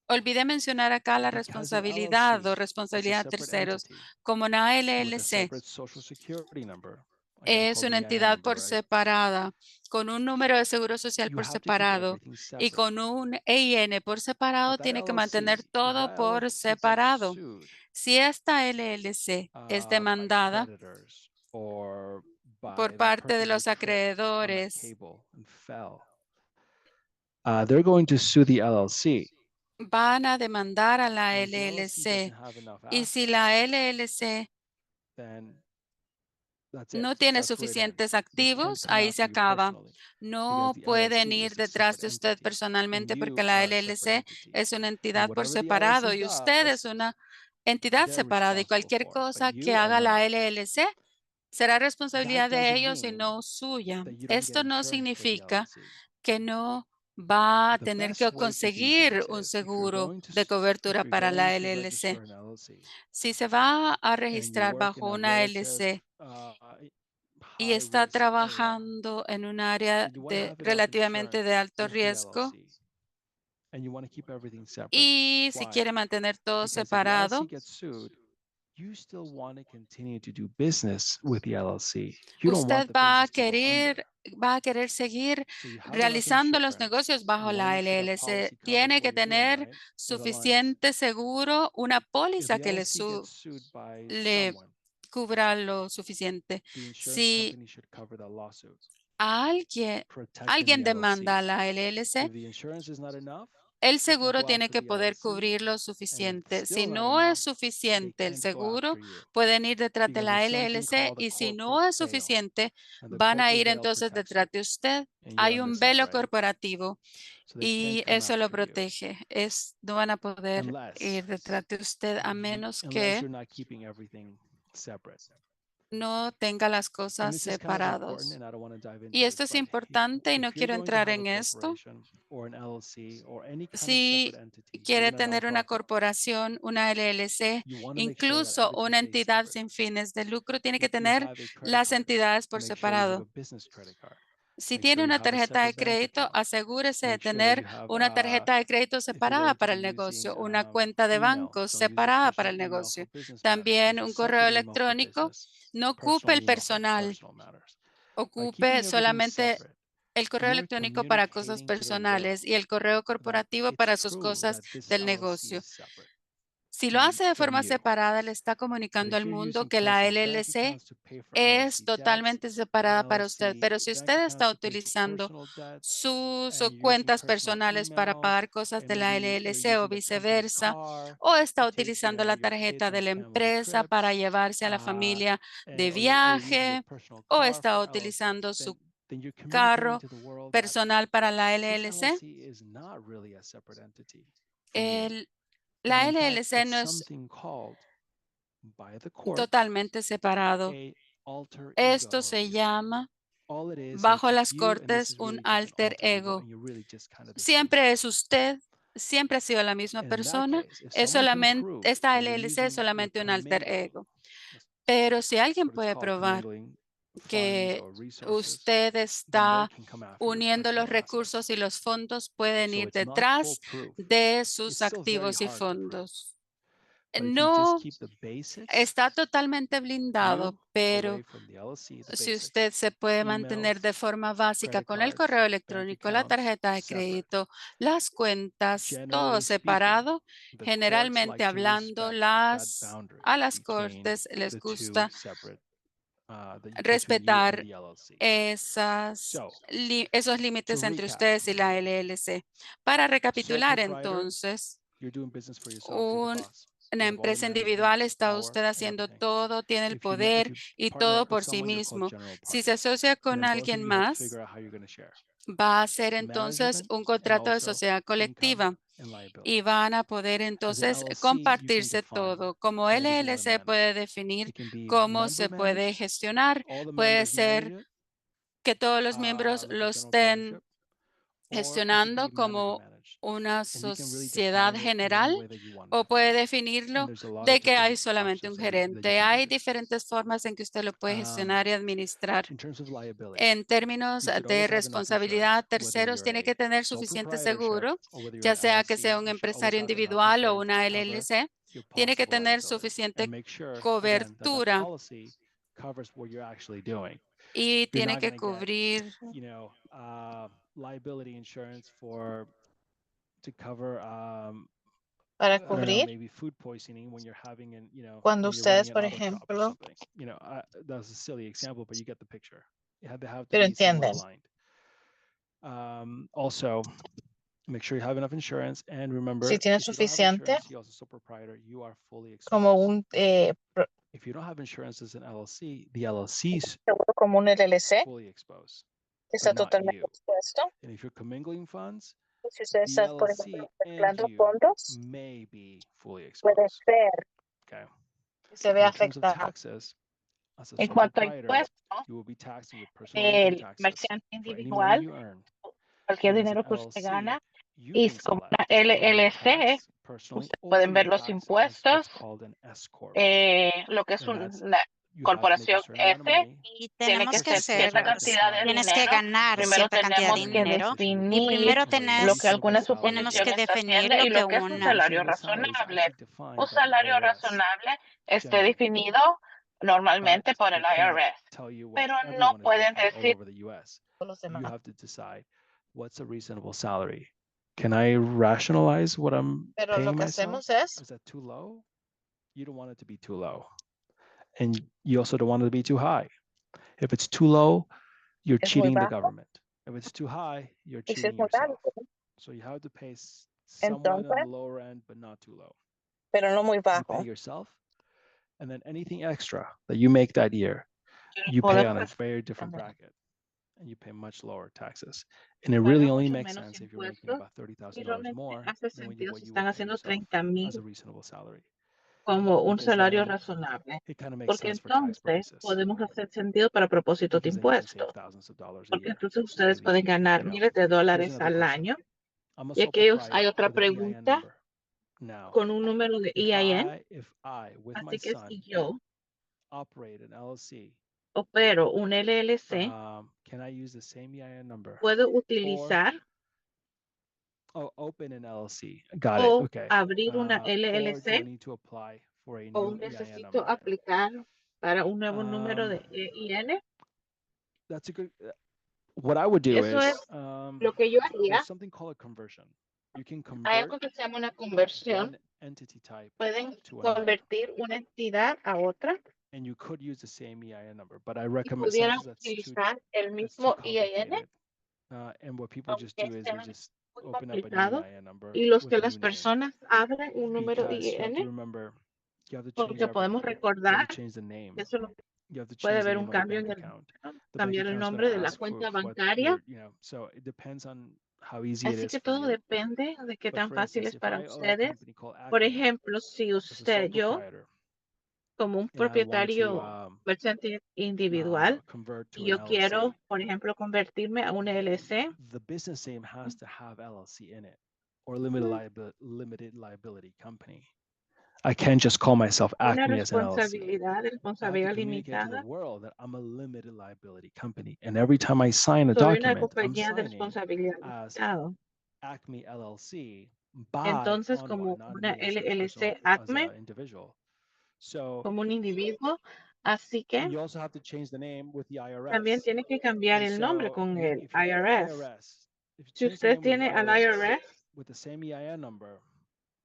olvidé mencionar acá la because an responsabilidad o LLC is a responsabilidad de separate terceros. entity Como una with a LLC separate social security number, again es called una the EIN entidad number, por right? separada, con un número de seguro social You por have to keep separado everything y separate. con un EIN por separado, But that tiene que mantener LLC, if todo that por LLC gets separado. sued Si esta LLC es by demandada creditors or por by the parte de person who los tripped on that acreedores, cable and fell, they're going to sue the LLC. van a demandar a la And if the LLC doesn't LLC. have enough Y si assets, la LLC then that's it. no tiene That's where it ends. suficientes They can't activos, come ahí se after you acaba. personally because No the pueden LLC ir is a detrás separate de usted entity and personalmente porque you la are a separate LLC entity. es una And entidad por whatever the separado LLC y usted es does, una entidad they're separada y responsible cualquier for it, but cosa que you are haga la not. LLC será That responsabilidad de doesn't ellos y mean no suya. that you don't get Esto no insurance with the significa LLC. que no va a The tener que best way to do conseguir things un is if you're seguro going to de cobertura para la LLC. register an LLC Si se va a and you registrar work in bajo a una relative LLC y high está risk area, trabajando en un área and you want to de have enough relativamente de insurance alto with the riesgo LLC and you want to keep everything separate, y si why? quiere mantener todo Because if the LLC separado, gets sued, you still want to continue to do business with the LLC. You don't want usted the business to go under. va a querer seguir So you have enough realizando los insurance. negocios bajo You want to la make sure that LLC. policy covers Tiene what que you're doing, tener right? It aligns. suficiente seguro, una If póliza the que LLC gets sued by le someone, cubra lo suficiente. the insurance Si company should cover that lawsuit, alguien, protecting alguien the demanda a LLC. la LLC, If the insurance is not enough, el they can seguro go tiene after que the poder LLC, cubrir lo and if it's suficiente. Si still not no es enough, they suficiente el can't go seguro, after you pueden ir detrás de because la there's something LLC called a y si no corporate es veil, suficiente, and the van a corporate ir veil entonces protects you, detrás de usted. and you're Hay on un this side, velo right? corporativo So they can't y come eso lo after you protege. No van a poder unless ir detrás de usted a menos que you're not keeping everything separate. no tenga las And cosas this is kind of important, separados. and I don't want to dive Y into esto it, es but importante y if no you're quiero going to entrar have a en esto. corporation or an LLC or any kind of Si separate entity, quiere even a tener una nonprofit, corporación, una LLC, you want to make sure that incluso everything una stays entidad separate. sin fines de lucro, tiene que If you tener have a credit las card, entidades por make sure you have separado. a business credit card. Si Make tiene sure you una have a tarjeta de separate bank crédito, account. asegúrese de Make sure that tener you have, una tarjeta de crédito if you're separada going to para be el using negocio, una cuenta de email, banco don't use your separada para personal el email for negocio. business matters. También Use a un correo separate email for electrónico. business, No ocupe personal el email for personal, personal matters. By ocupe keeping everything solamente separate, el correo you are electrónico para cosas communicating to the world personales y el correo that corporativo it's para sus true cosas that this del LLC negocio. is separate Si lo hace de from forma you. separada, le está But comunicando if al you're mundo using que la personal bank LLC accounts to pay for es LLC debts totalmente and separada para usted. LLC Pero si bank usted accounts está to pay for utilizando personal debts sus and you're using cuentas personal personales para emails pagar cosas and de la maybe you're LLC o using the company viceversa, car o to está take utilizando la your kids tarjeta de on la family empresa para trips, llevarse a la familia de or you're using your viaje, personal o car está for LLC, utilizando su then you're communicating carro to the world that personal para la this LLC. LLC is not really a separate entity from you. El- That la in fact LLC it's no es something called by the court totalmente separado. a alter Esto ego of se you. llama All it is bajo las you, and this cortes is un really just an alter alter ego, ego. and you're really just kind of the same Siempre es person. usted, siempre ha sido la misma And in that persona. case, if Es someone can solamente, prove esta that you're LLC es using your solamente un alter commingled, ego. that's Pero si alguien what it's puede called, probar commingling funds que or resources, usted then they está can come after your uniendo los personal assets. recursos y los fondos, pueden So ir it's not detrás foolproof. de It's sus still very activos y hard to prove. fondos. But if you just No keep the basics, está totalmente blindado, you pero away from the LLC, the si basics, usted se puede mantener emails, de forma básica credit con el cards, correo bank electrónico, la accounts, tarjeta de separate. crédito, las cuentas, todo Generally speaking, separado, the courts generalmente like to hablando, respect that boundary a las between cortes les the two gusta separate, between you and respetar the LLC. esos To límites entre recap, ustedes y la LLC. Para sole recapitular proprietor, entonces, you're doing business for yourself. You're the boss. una You have all the empresa management, individual, está power, usted and haciendo everything. todo, tiene el If poder you y partner todo up with por sí someone, you're called mismo. general Si se partner. asocia And con then both of alguien you have to más, figure out how you're going to share. va a ser entonces un contrato de sociedad colectiva y van a poder entonces compartirse todo. Como LLC puede definir cómo se puede gestionar, puede ser que todos los miembros lo estén gestionando como una sociedad general, o puede definirlo de que hay solamente un gerente. Hay diferentes formas en que usted lo puede gestionar y administrar. En términos de responsabilidad, terceros tiene que tener suficiente seguro, ya sea que sea un empresario individual o una LLC, tiene que tener suficiente cobertura y tiene que cubrir liability insurance to cover para cubrir maybe food poisoning when you're having an, cuando when you're running ustedes, an por auto shop or ejemplo, something. That's a silly example, but you get the picture. They have to pero be somewhat entienden, aligned. Also, make sure you have enough insurance, and remember, si tienen if you don't have suficiente insurance, you're also sole proprietor, you are fully exposed. como un If you don't have insurance as an LLC, the LLC's seguro como un LLC, fully exposed, está but not totalmente you. expuesto. And if you're commingling funds, Si usted the está, por LLC ejemplo, and mezclando you fondos, may be fully puede exposed. ser Okay. que se vea In terms of afectado. taxes, as a En sole cuanto a proprietor, impuestos, you will be taxed on your personal income el taxes comerciante for any money individual, you earn. cualquier And as an dinero que usted LLC, gana, you y can como select una whether you LLC, tax personally ustedes or pueden you ver los tax as what's impuestos, called an S corp. lo que es And that's una you have to make a corporación certain amount of F, money. Y tiene tenemos que que ser ser, cierta cantidad de tienes que dinero. ganar Primero cierta cantidad de tenemos que dinero y definir primero lo que alguna tenemos suposición que está definir haciendo lo y que lo que es un una salario razonable. Un salario razonable esté definido normalmente por el IRS, pero no pueden decir los You demás. have to decide what's a reasonable salary. Can I rationalize what I'm Pero paying lo que myself? hacemos es, Is that too low? You don't want it to be too low. And you also don't want it to be too high. If it's too low, you're es muy cheating the bajo, government. If it's too high, you're y si es cheating muy yourself. alto, So you have to pay somewhat on entonces, the lower end, but not too low. pero no muy You pay bajo. yourself, and then anything extra that you make that year, you pay on a very different bracket, and you pay much lower taxes. And it really only makes sense if you're making about $30,000 more than what you would pay yourself as a reasonable salary. Como un Because salario then razonable, it kind of makes porque sense for tax entonces purposes. podemos hacer sentido para propósitos de Because then you can save impuestos, thousands of dollars a porque year. entonces It's ustedes really, pueden ganar miles de here's dólares another al question. año. I'm a Y sole aquí hay proprietor otra with an EIN pregunta number. Now, con un número de EIN, if I, with my así que son, si yo operate an LLC, opero un LLC, can I use the same EIN number? puedo utilizar Open an LLC. Got it. o Okay. abrir una Or do I LLC need to apply for a o new EIN necesito number? aplicar para un nuevo número de EIN. That's a good. What I would do Eso is es lo que yo haría. there's something called a conversion. You can Hay convert algo que se llama una conversión. one entity type Pueden to another, convertir una entidad a otra and you could use the same EIN number. But I y recommend pudieran sometimes that's too utilizar el It's too mismo EIN, complicated. And what people just do is they aunque just muy open up a new complicado, EIN number y los with que a las new name. personas abren un número Because you have to IN, remember, you have to change porque podemos everything. You recordar have to change the name. que eso no You have to puede change the haber un name of the cambio en bank el account. número, The bank cambiar el account's going nombre to de la ask for cuenta what bancaria. so it depends on how easy it Así is que for todo you. depende de qué But tan for fácil instance, es if para I own a ustedes. company called Por Acme ejemplo, si as a sole usted, yo, proprietor, como un and I want to propietario comerciante individual, convert to y an yo quiero, LLC, por ejemplo, convertirme a una LLC, the business name has to have LLC in it or limited liability company. I can't just call myself una Acme as an LLC. responsabilidad, I have to responsabilidad communicate to the limitada. world that I'm a limited liability company. And every time I sign a Soy una document, I'm compañía de signing responsabilidad as limitada. Acme LLC by Entonces, on como not una me as a LLC personal, as ACME, an individual. So como un individuo, así que you also have to change the name with the también IRS. tiene que cambiar And el nombre so con el if you have the IRS. if you Si change the usted name with the tiene al IRS with the same EIN number,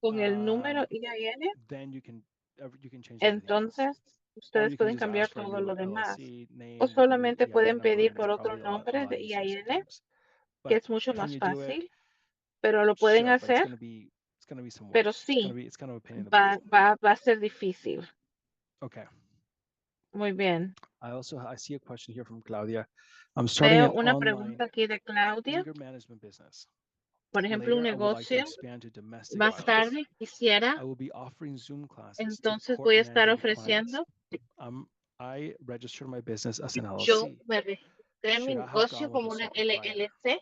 con el número IIN, then you can change everything else. entonces Or ustedes you can pueden just cambiar ask for a todo new lo demás. LLC name O with a new solamente EIN pueden number, pedir and por it's otro probably nombre a lot de easier IIN, sometimes. que But es mucho can más you do it? fácil, pero lo pueden Sure, but hacer, it's gonna be some work. pero sí, It's kind of a pain in the butt. va a ser difícil. Okay. Muy bien. I see a question here from Claudia. I'm starting Veo an una online pregunta aquí de Claudia. anger management business. Por ejemplo, un Later, I would like to negocio. expand to domestic Más violence. tarde quisiera, I will be offering Zoom classes to entonces voy a estar court-mandated clients. ofreciendo. I registered my business as an Yo LLC. me registré mi Should I have negocio gone with como a una sole proprietor? LLC,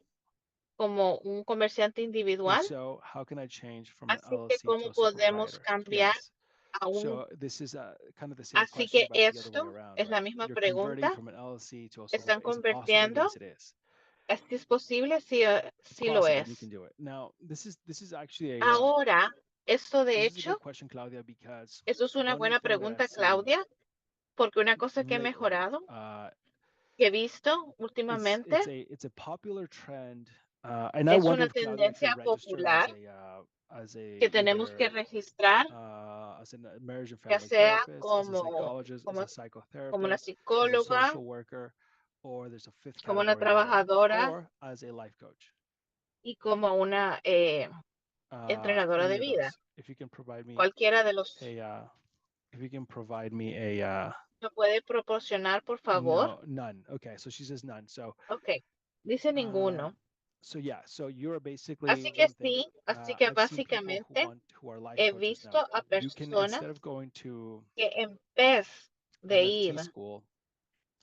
como un comerciante And individual. so how can I change from an Así que LLC to cómo a sole podemos proprietor? cambiar Yes. a un. So this is kind of the same Así question, que but the other way esto around, es la right? misma You're converting pregunta. from an LLC to a sole Están proprietor. Is it possible? convirtiendo. Yes, it is. ¿Esto es posible? Sí, It's sí lo possible. You es. can do it. Now, this is actually a Ahora, esto de this is a hecho, good question, Claudia, because eso es una one buena thing that I've pregunta, seen Claudia, porque una cosa que he lately, mejorado, que he visto últimamente, it's a popular trend, and I es wonder una if Claudia, if you're tendencia registered popular as a que tenemos que either registrar, as a marriage and ya family sea therapist, as a psychologist, as a como una psychotherapist, as a psicóloga, social worker, or there's a fifth como una category there, trabajadora or as a life coach. y como una entrenadora de Any of vida. those. If you can provide me Cualquiera de los. if you can provide me a ¿Me puede proporcionar, por favor? no, none. Okay, so she says none. So Ok, dice ninguno. so yeah, so you're basically Así que one thing. sí, así que I've seen people básicamente who are life he coaches visto now. a You can personas instead of going to que en vez de MFT ir school,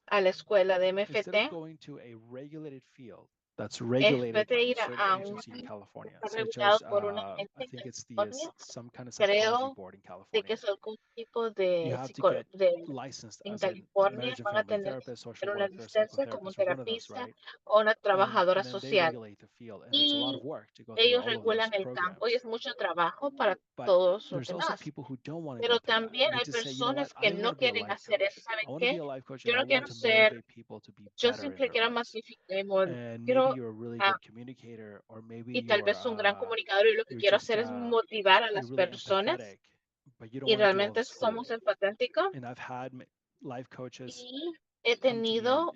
a la escuela de instead of MFT, going to a regulated field that's en regulated vez de by a ir certain a un agency in California, está such regulado as por una I agencia think en it's California, some kind of psychology creo board in de que California. es algún tipo You de, have to get de licensed en as a California marriage and van a family tener therapist, que social tener una worker, licencia como un psychotherapist, or one of those, terapista right? o una trabajadora And then they social. regulate the field, and it's a lot Y of work to go through ellos all of those regulan el campo y programs. es mucho trabajo para But todos los there's also demás. people who don't want to Pero go through that. también They hay just say, you know what, personas I que don't no want to be a quieren life hacer eso. coach. ¿Saben I want to be qué? a life coach, Yo and I no want quiero to ser, motivate people to be yo better in simple their quiero lives. And maybe quiero, you're a really ah, good communicator, or maybe y tal you're vez un gran comunicador y lo que you're quiero just hacer es motivar a you're las really personas empathetic, but you don't y want to do all the realmente somos school. empatéticos. And I've had life coaches Y he come to me tenido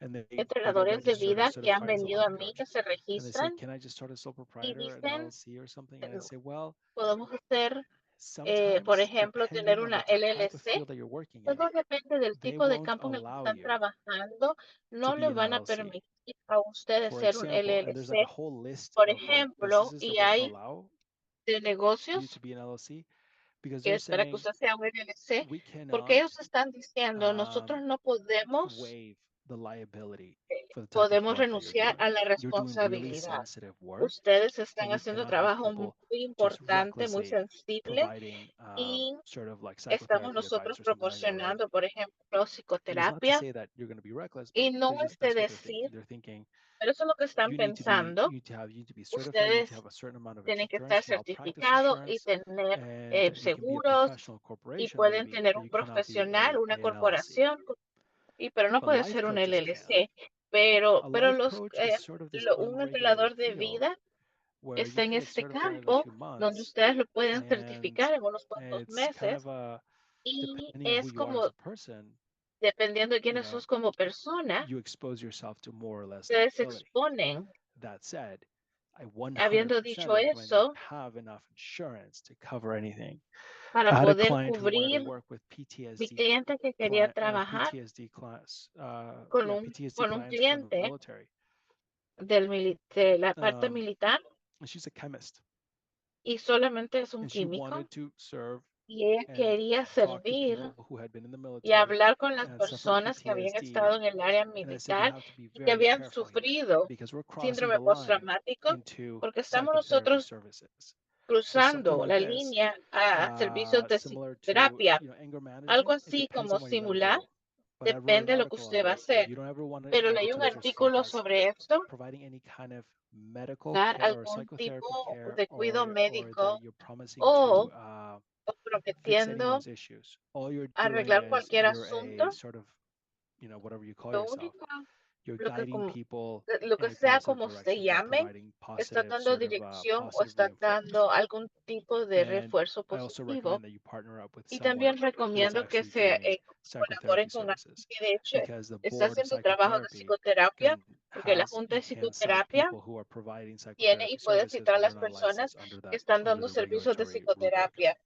and they get entrenadores de registered or vida que han certified as a venido a life mí, coach. que se And they say, registran can I just start a sole y proprietor, an dicen, LLC or something? And I say, well, podemos hacer, sometimes por ejemplo, tener depending on una the type of LLC. field that you're working in, Todo depende del they tipo de won't campo en el que allow están you trabajando. to No be le an van a LLC. permitir a ustedes For ser un example, and there's like LLC, a whole list por of like ejemplo, businesses y that won't hay allow de you negocios to be an LLC because que they're es para que saying usted sea un LLC, we porque cannot ellos están diciendo, nosotros no podemos waive the liability for the type of podemos work that you're renunciar doing. a la You're doing really responsabilidad. sensitive work, Ustedes and están we haciendo cannot have trabajo muy people just importante, muy recklessly sensible providing y sort of like estamos psychotherapy nosotros advice or something like that, right? proporcionando, por ejemplo, And it's not to psicoterapia say that you're going to be reckless, but y no es de that's what they're decir, thinking. They're thinking pero eso es lo que están you pensando. need to be certified, you need to Ustedes have a certain amount of tienen que insurance, estar malpractice certificados y insurance, tener and you can be a seguros professional y corporation pueden maybe, tener but un you cannot be profesional, una an LLC. corporación, pero no But puede life ser un coaches can. LLC. Pero A life los, coach is sort of this un unregulated entrenador de field vida where está you en can get este certified in a campo few donde months, ustedes lo pueden and certificar en unos cuantos it's kind meses of a y depending on who es you are as como a person, dependiendo de you quiénes know, sos como persona, you expose yourself to more or less ustedes se liability. exponen. That said, I Habiendo 100% dicho recommend you eso, have enough insurance to cover anything. I para had a poder client who wanted to cubrir work with mi PTSD cliente que quería trabajar con PTSD un clients from the cliente military. de la parte militar She's a chemist, y solamente es un and she químico wanted to serve y ella and quería talk to servir people who had been in the y military hablar con las and suffered personas que habían PTSD. estado en el área And I said, you militar have to be y que very habían careful here sufrido because we're crossing síndrome the line postraumático, into porque estamos psychotherapy nosotros services. So something cruzando like la this, línea a servicios de similar to psicoterapia, anger algo management, it así depends como on what you got to simular, do. But I wrote an depende de lo que article usted on va a it. hacer. You don't ever want to Pero leí un advertise yourself artículo as sobre esto, providing any kind of medical dar care or algún tipo psychotherapy care de cuidado or médico that you're promising o to fix prometiendo anyone's issues. All you're doing arreglar is cualquier you're asunto. a sort of, whatever you call Lo yourself, único, you're lo que, guiding people lo in que a sea positive como se direction by llame, providing está positive, dando dirección o positive está dando reinforcement. algún tipo de And refuerzo I also positivo. recommend that you partner up with Y someone también who is recomiendo que actually se doing colaboren psychotherapy con alguien services que de hecho because the está board of haciendo trabajo de psychotherapy psicoterapia, porque la Junta de can cite Psicoterapia people who are providing tiene y psychotherapy puede services citar a when they're las not personas licensed under que están under dando the servicios de regulatory rubric. psicoterapia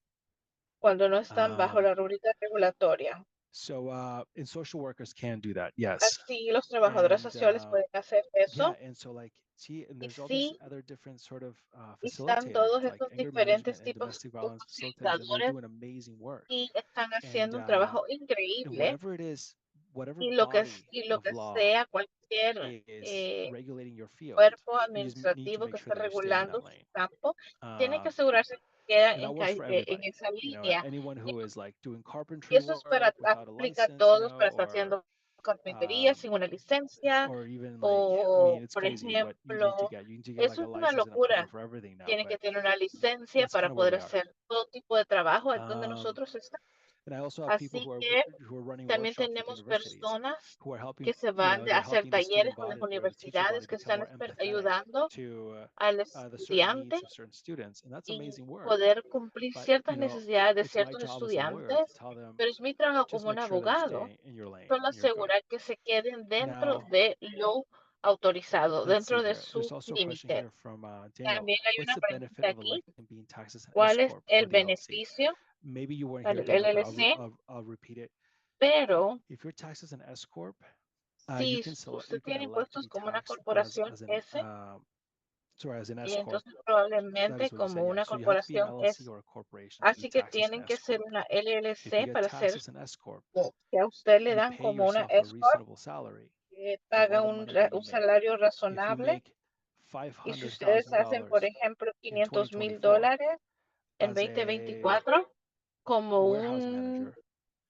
cuando no están bajo la rúbrica regulatoria. So and social workers can do that, yes. Así los trabajadores sociales pueden hacer eso. Yeah, and so like see, and Y there's all these sí, other different sort of están facilitators, todos like estos anger diferentes management and tipos domestic de violence facilitators, and they're facilitadores doing amazing work. y están And haciendo un trabajo and increíble. whatever it is, whatever Y lo que, body y lo of que law sea cualquier is regulating your field, cuerpo you just need to administrativo make que sure esté that you're staying in regulando that su lane. campo, tiene que asegurarse que queda And that en, works for en everybody. esa You know, línea. anyone who is like doing Y carpentry eso es para work without a aplica a license, you todos know, para estar haciendo carpintería sin una licencia. or even like, I O, mean, it's por crazy what you need to ejemplo, get. You need to get like eso a es una license and a permit locura. for everything now, Tiene que but tener una licencia that's para kind of where poder we are. hacer todo tipo de trabajo en donde Um, nosotros estamos. And I also have people Así who que are running también workshops with tenemos universities personas who are helping, que se you van know, a they're hacer helping the student talleres con las body or the teacher body universidades que become están more empathetic ayudando to al the certain estudiante needs of certain students, and that's y amazing work. poder cumplir But ciertas you know, necesidades de it's my ciertos job as a lawyer to estudiantes, tell them pero es mi trabajo just como un make sure that you abogado stay in your lane solo and you're good. asegurar que se queden dentro Now, de lo autorizado, let's see dentro de here. There's sus also a question límites. here from Daniel. También hay What's una the benefit pregunta of aquí. electing being taxed as an ¿Cuál S es corp el for the LLC? beneficio Maybe you weren't para here, el Daniel, but LLC? I'll repeat it. Pero If you're taxed as an S corp, you si can select, usted you can tiene elect to impuestos be como una taxed corporación as an S, as an S corp. entonces That probablemente is what you como said, yeah. una So you have to be an corporación LLC S. or a corporation to be Así que taxed as an tienen que S ser corp. una If you LLC get para taxed ser as an S corp, que a usted le you dan pay como una yourself a S corp, reasonable salary que for all paga the money that you un make. salario If you razonable. make Y si ustedes hacen, por $500,000 ejemplo, in 500,000 2024 dólares en as a 2024, como warehouse manager,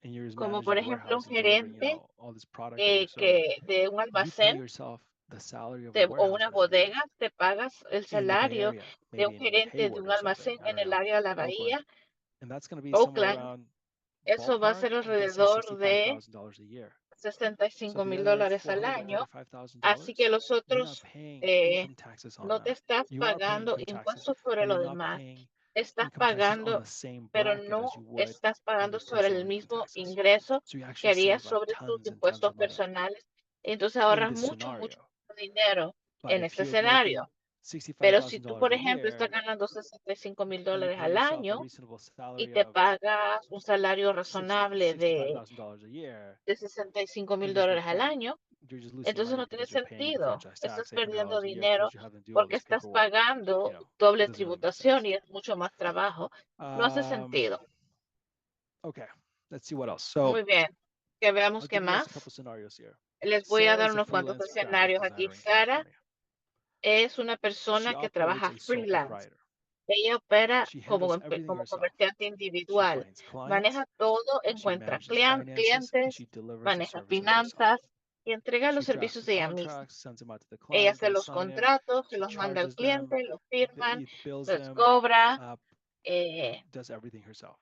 and you're como managing por a ejemplo un warehouse and delivering, you gerente know, all this product that you're serving, que de un you pay almacén yourself the salary of a o warehouse una manager bodega, te pagas el in the Bay salario Area, de un maybe in gerente de Hayward un or something, almacén I en don't el know, área de la Oakland, bahía, and that's going to be somewhere Oakland. around Eso va a ballpark, ser I'm guessing alrededor de $65,000 a year. So 65,000 the other dólares al año. Así $435,000, que los you're not otros paying income taxes on no te that. estás You are paying pagando income taxes, impuestos sobre but lo you're not demás. paying Estás income taxes on pagando, the same pero bracket no as you would estás on pagando your sobre personal el income mismo taxes. ingreso So you que actually harías save like sobre tus tons and tons impuestos of money personales. Entonces in ahorras this mucho scenario. dinero But en if este you're escenario. making Pero si tú, $65,000 por a ejemplo, estás year ganando 65,000 and you dólares pay al yourself a año reasonable y salary te of pagas un salario razonable $65,000 a year, de 65,000 then there's no dólares al point. año, You're just losing entonces money no tiene because you're paying the sentido. franchise Estás tax perdiendo $800 a year dinero because you have to do all porque this estás paperwork. pagando You know, doble it doesn't really make tributación sense. y es mucho más trabajo. No hace sentido. Okay, let's see what else. So Muy bien. Que I'll veamos qué give you guys a más. couple scenarios here. Les voy a Sarah dar is a unos cuantos freelance graphic escenarios aquí. designer in Sara California. es una She persona que operates trabaja a sole freelance. proprietor. Ella opera She como, handles everything como herself. comerciante She individual. finds clients, Maneja todo, she encuentra manages finances, and clientes, she delivers the maneja services herself. finanzas y entrega She los drafts servicios the de ella misma. contracts, sends them out to the Ella client, hace they los sign 'em, contratos, se she los manda al charges them, cliente, los firman, bills los them, cobra, does everything herself.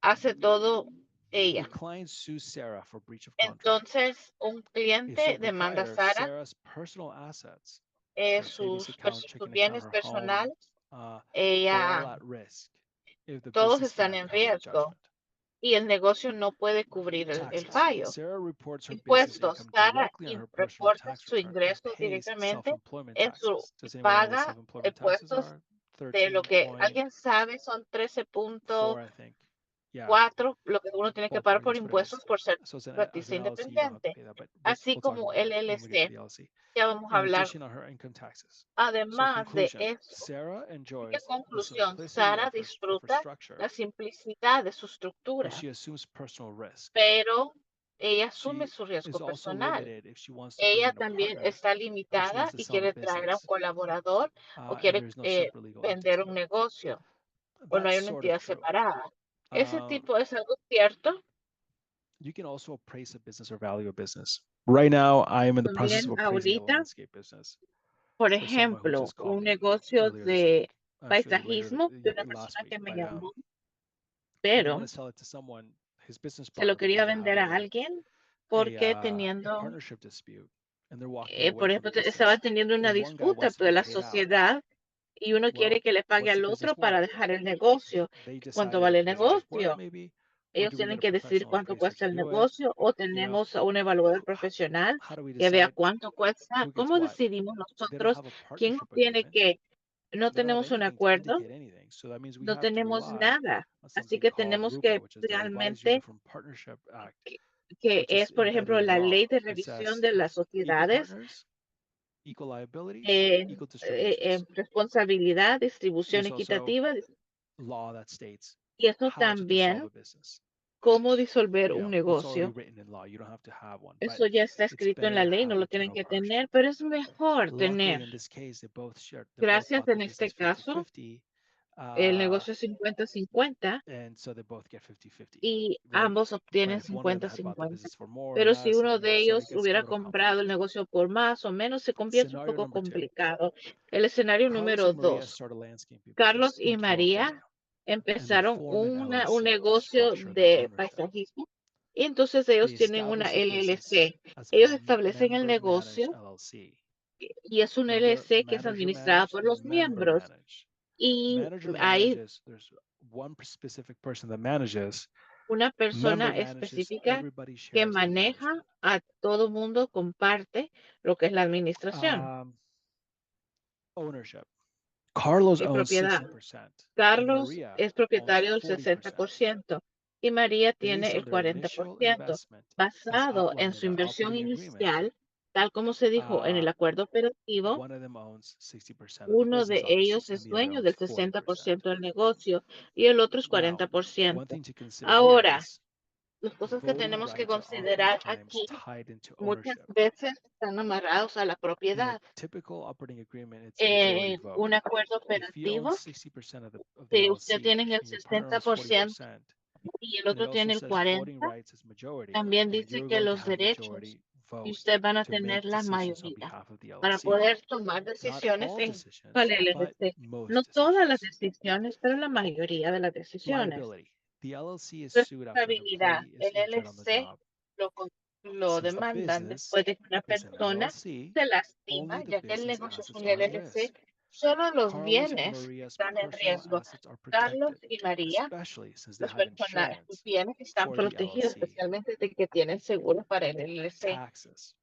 hace todo ella. A client sues Sarah for breach of contract. Entonces, un A cliente sole demanda a proprietor, Sara Sarah's personal assets, her savings sus account, checking account, bienes her home, personales. are all Ella, at risk if the todos business están cannot en cover the riesgo judgment. y el negocio no puede cubrir el Taxes. fallo. Sarah reports her business Impuestos. income Sara directly on her personal reporta tax su return and ingreso pays directamente self-employment en su taxes. Does anyone know what paga self-employment taxes impuestos are? de lo que 13.4, alguien sabe son 13.4 I think. Yeah, lo que uno tiene que ballpark, pagar por that's what it is. impuestos por ser So as an artista LLC, you don't have to independiente, pay that, but así we'll talk como about that el when we get to LLC. the LLC. Ya vamos a In hablar. addition on her income taxes. So Además de conclusion, eso, Sarah en enjoys the conclusión, simplicity Sara of her disfruta structure, la simplicidad de su but estructura, she assumes personal risk. pero ella asume She su riesgo is also personal. limited if she wants to bring Ella in a también partner está or she limitada wants to y sell the quiere traer a un business, colaborador o and quiere there's no separate legal vender entity. un negocio o no That's hay una sort of entidad true. separada. Ese Um, tipo es algo cierto. You can also appraise a business or value a business. Right now, I am in the process of También appraising a ahorita, landscape business por for someone who ejemplo, just called un me negocio earlier this de week, actually paisajismo de una last persona week. que me But llamó, they pero want to sell it to someone, his business se lo partner, quería because they're vender a having alguien porque a teniendo, partnership dispute, and they're walking away por from the ejemplo, estaba business. teniendo una And one guy disputa wants to de be la paid out. sociedad y uno Well, quiere que le pague what's the al business otro para worth? dejar el negocio. They ¿Cuánto decide vale what el the business is worth, negocio? maybe, or Ellos do we tienen get a que decir professional cuánto appraiser cuesta to el do it? negocio o You know, tenemos a un evaluador profesional how do we que vea decide cuánto cuesta. who gets ¿Cómo what? decidimos They don't nosotros have a quién partnership tiene agreement. que? No They don't have tenemos un anything to acuerdo, indicate anything. no tenemos nada. Así que tenemos que realmente, que es, por ejemplo, la ley de revisión de las sociedades, responsabilidad, distribución equitativa, y eso también, cómo disolver un negocio. Eso ya está escrito en la ley, no lo tienen que tener, pero es mejor tener. Gracias, en este caso, el negocio es 50-50 y ambos obtienen 50-50. Pero si uno de ellos hubiera comprado el negocio por más o menos, se convierte un poco complicado. El escenario número 2. Carlos y María empezaron un negocio de paisajismo y entonces ellos tienen una LLC. Ellos establecen el negocio y es una LLC que es administrada por los miembros. Y hay una persona específica que maneja a todo mundo, comparte lo que es la administración. Carlos y owns propiedad. 60%. Carlos Maria es propietario del owns 40%. 60% y María tiene Based el on their initial 40%, investment, as basado en outlined su in the inversión operating agreement, inicial, tal como se dijo en el acuerdo operativo. one of them owns 60% of the Uno de business, obviously, ellos and es the other dueño owns del 40%. 60% del negocio y el otro es Now, 40%. one thing to consider Ahora, here is las cosas que voting tenemos que rights are considerar oftentimes aquí tied into muchas ownership. veces están amarrados a la In a propiedad. typical operating agreement, it's majority vote. Un acuerdo If you own operativo, 60% of the si LLC usted tiene el and your partner owns 60% 40%, y el and it otro also tiene el says voting 40%, rights is majority, también then dice you're que going to los have derechos majority y vote usted van a to make tener la decisions on mayoría behalf of the para LLC. poder tomar Not decisiones all en decisions, el but LLC. most No todas las decisions. decisiones, pero la mayoría de las decisiones. Liability. The LLC is sued after an Responsabilidad. employee is El injured on the LLC job. lo Since the demandan business después de que una is an persona LLC, se lastima, only the ya que el business negocio es un assets are at LLC. risk. Solo los Carlos and bienes Maria's están en personal riesgo. assets are Carlos protected, y María, especially since they los have insurance bienes están for the protegidos, LLC. especialmente de que tienen seguro para el LLC. Taxes.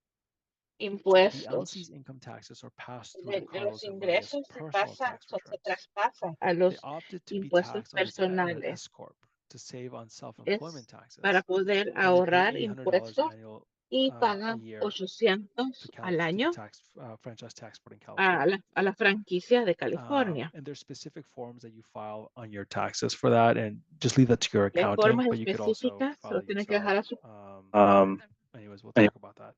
The Impuestos. LLC's income taxes are passed through to De Carlos los and Maria's ingresos personal tax se returns. traspasan a They los opted to be impuestos taxed on the debt of an personales. S corp to save on self-employment Es taxes, para poder and they pay ahorrar $800 impuestos annual y a pagan year 800 to al the año franchise tax board in a California. la franquicia de California. And there's specific forms that you file on your taxes for that, and just leave that to your Hay accounting, formas but you could also específicas, file lo it tienen que yourself. dejar a su. Anyways, we'll talk about that.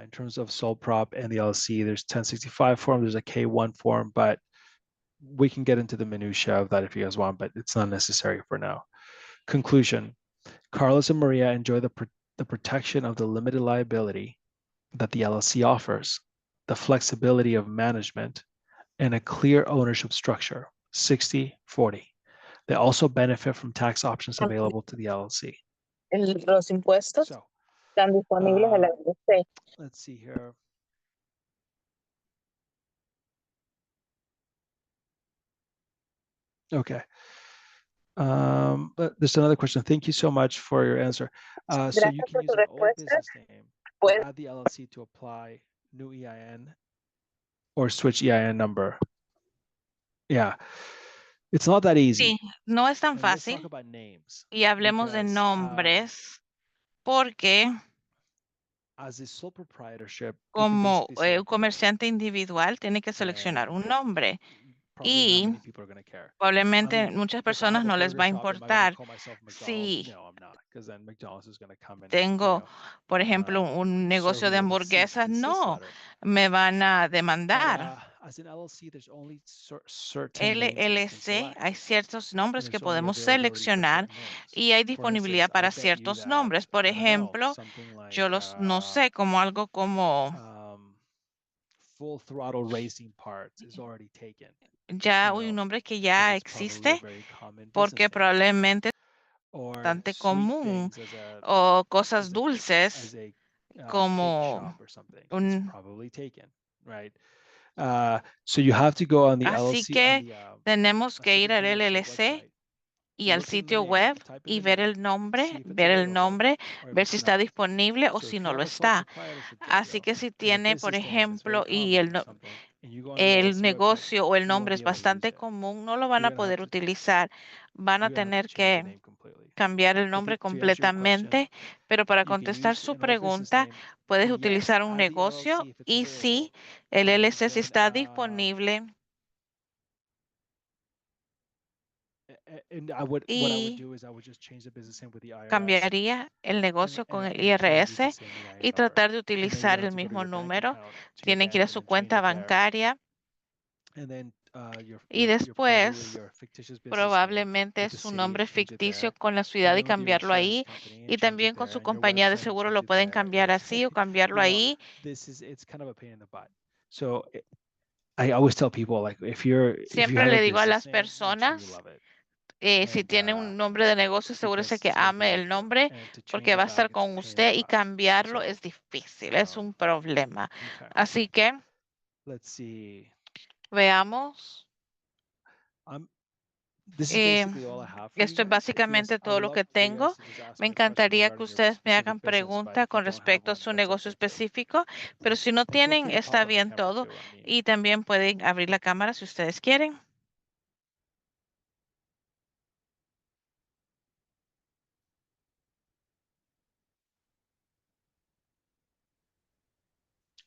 In terms of sole prop and the LLC, there's 1065 form, there's a K1 form, but we can get into the minutia of that if you guys want, but it's not necessary for now. Conclusion: Carlos and Maria enjoy the protection of the limited liability that the LLC offers, the flexibility of management, and a clear ownership structure, 60-40. They also benefit from tax options available to the LLC. Los impuestos So, están disponibles en la LLC. let's see here. Okay. But there's another question. Thank you so much for your answer. So you can use an old business name, add the LLC to apply new EIN or switch EIN number. Yeah. It's not that easy. Sí, no es tan And let's fácil. talk about names. Y hablemos de Because, nombres, porque as a sole proprietorship, you can como basically select un comerciante individual tiene que seleccionar un nombre probably not y many people are going to care. probablemente I mean, muchas if I have personas a no les burger va a shop, am I gonna importar call myself McDonald's? si No, I'm not, because then McDonald's is going to come and, tengo, por ejemplo, un negocio de hamburguesas. No, me van a demandar. As an LLC, there's only certain names that you can LLC, select. hay ciertos nombres And que there's only podemos availability for seleccionar certain names. y hay For disponibilidad instance, I para bet you ciertos that, nombres. Por I don't know, ejemplo, something like, yo no sé, como algo como Full Throttle Racing Parts is already taken. ya you hay un know, nombre que 'cause ya it's probably a existe very common porque business name. probablemente es Or bastante Sweet común, Things as o as cosas a dulces cake como shop or something. It's un... probably taken, right? So you have to go on the Así LLC que on the tenemos que ir al Secretary of State LLC website, y al look in the sitio name, web type in y the ver name, el nombre, see if it's ver el available nombre, or if ver it's si está not. disponible o So si if no you lo have a sole está. proprietorship Así deal que si and the tiene, por business name is very ejemplo, y common or something, el negocio o el nombre es bastante común, no lo van a poder utilizar. Van a tener que cambiar el nombre completamente, pero para contestar su pregunta, puedes utilizar un negocio y si el LLC sí está disponible y cambiaría el negocio con el IRS y tratar de utilizar el mismo número. Tienen que ir a su cuenta bancaria y después probablemente su nombre ficticio con la ciudad y cambiarlo ahí. Y también con su compañía de seguro lo pueden cambiar así o cambiarlo ahí. Siempre le digo a las personas, si tiene un nombre de negocio, asegúrese que ame el nombre porque va a estar con usted y cambiarlo es difícil, es un problema. Así que veamos. Esto es básicamente todo lo que tengo. Me encantaría que ustedes me hagan preguntas con respecto a su negocio específico, pero si no tienen, está bien todo. Y también pueden abrir la cámara si ustedes quieren.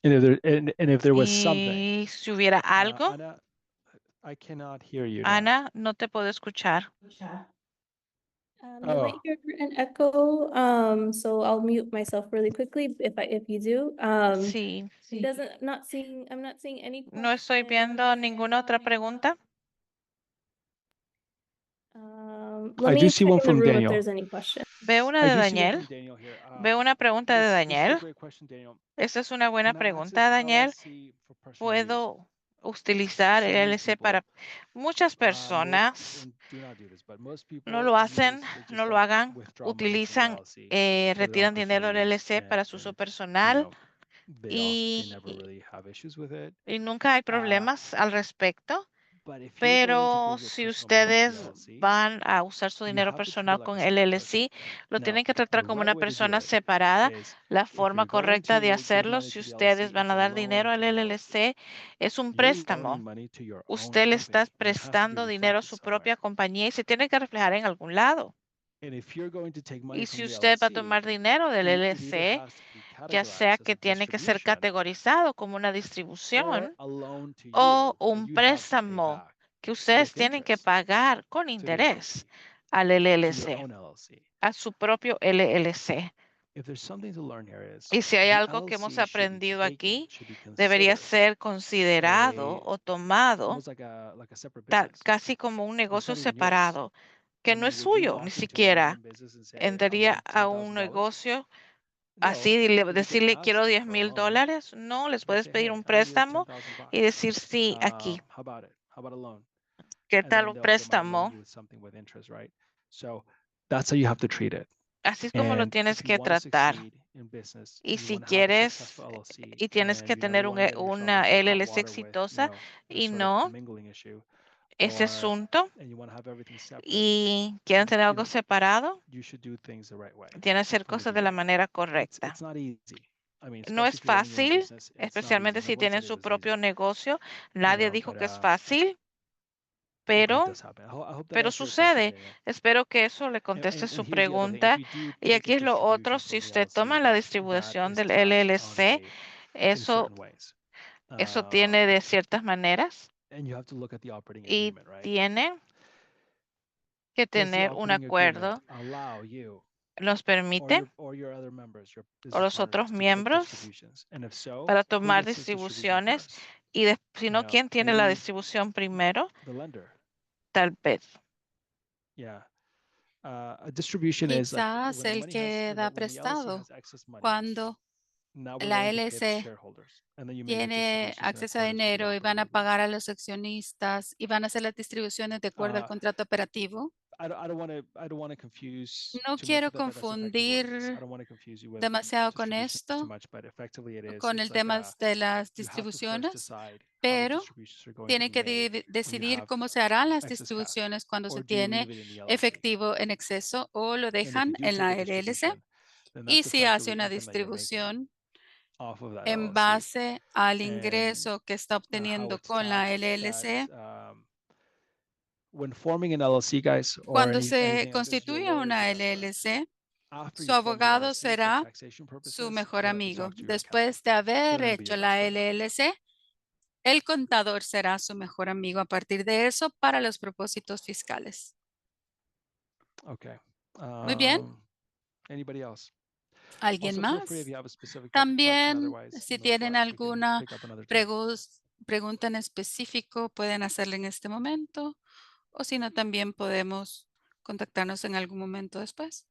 Y si hubiera algo, Ana, no te puedo escuchar. You might hear an echo, so I'll mute myself really quickly if you do. Sí, I'm not seeing any no estoy viendo ninguna otra pregunta. Let me check in the room if there's any question. Veo una de Daniel. Veo una pregunta de Daniel. Esta es una buena pregunta, Daniel. ¿Puedo utilizar el LLC para muchas personas? No lo hacen, no lo hagan, utilizan, retiran dinero del LLC para su uso personal y nunca hay problemas al respecto. Pero si ustedes van a usar su dinero personal con el LLC, lo tienen que tratar como una persona separada. La forma correcta de hacerlo, si ustedes van a dar dinero al LLC, es un préstamo. Usted le está prestando dinero a su propia compañía y se tiene que reflejar en algún lado. Y si usted va a tomar dinero del LLC, ya sea que tiene que ser categorizado como una distribución o un préstamo que ustedes tienen que pagar con interés al LLC, a su propio LLC. Y si hay algo que hemos aprendido aquí, debería ser considerado o tomado casi como un negocio separado, que no es suyo ni siquiera. Entraría a un negocio así, decirle quiero $10,000. No, les puedes pedir un préstamo y decir sí aquí. ¿Qué tal un préstamo? Así es como lo tienes que tratar. Y si quieres, y tienes que tener una LLC exitosa y no ese asunto, y quieren tener algo separado, tienen que hacer cosas de la manera correcta. No es fácil, especialmente si tienen su propio negocio. Nadie dijo que es fácil, pero sucede. Espero que eso le conteste su pregunta. Y aquí es lo otro, si usted toma la distribución del LLC, eso tiene de ciertas maneras y tiene que tener un acuerdo. Nos permite o los otros miembros para tomar distribuciones y si no, ¿quién tiene la distribución primero? Tal vez. Quizás el que da prestado cuando la LLC tiene acceso a dinero y van a pagar a los accionistas y van a hacer las distribuciones de acuerdo al contrato operativo. No quiero confundir demasiado con esto, con el tema de las distribuciones, pero tienen que decidir cómo se harán las distribuciones cuando se tiene efectivo en exceso o lo dejan en la LLC. Y si hace una distribución en base al ingreso que está obteniendo con la LLC. Cuando se constituye una LLC, su abogado será su mejor amigo. Después de haber hecho la LLC, el contador será su mejor amigo a partir de eso para los propósitos fiscales. Muy bien. ¿Alguien más? También, si tienen alguna pregunta en específico, pueden hacerla en este momento, o si no, también podemos contactarnos en algún momento después.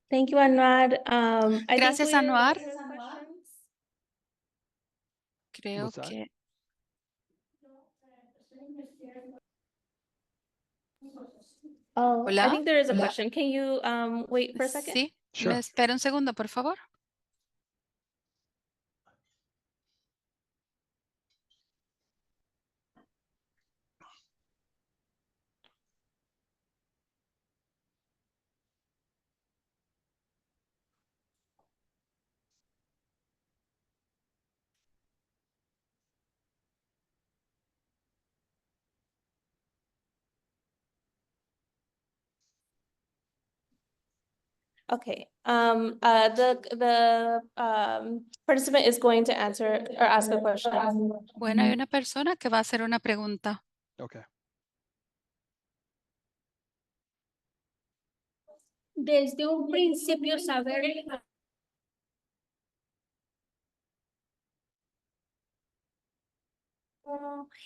Thank you, Anwar. Gracias, Anwar. Creo que... Oh, I Hola. think there is a question. Can you wait for a second? Sí, Sure. me espera un segundo, por favor. Okay. The participant is going to answer or ask a question. Bueno, hay una persona que va a hacer una pregunta. Okay. Desde un principio saber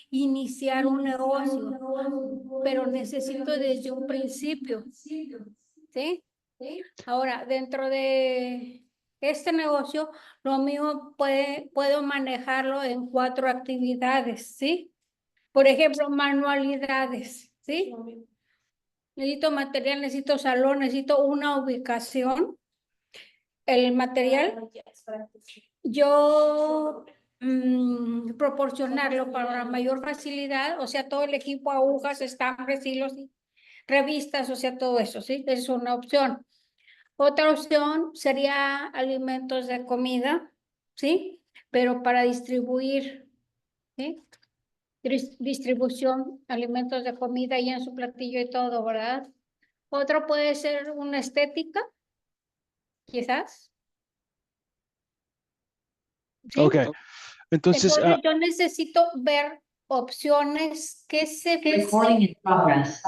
iniciar un negocio, pero necesito desde un principio, ¿sí? Ahora, dentro de este negocio, lo mío puedo manejarlo en 4 actividades, ¿sí? Por ejemplo, manualidades, ¿sí? Necesito material, necesito salón, necesito una ubicación. El material, yo proporcionarlo para mayor facilidad, o sea, todo el equipo, agujas, estambres, hilos, revistas, o sea, todo eso, ¿sí? Es una opción. Otra opción sería alimentos de comida, ¿sí? Pero para distribuir, ¿sí? Distribución, alimentos de comida y en su platillo y todo, ¿verdad? Otro puede ser una estética, quizás. ¿Sí? Ok. Entonces, yo necesito ver opciones que se Recording in progress.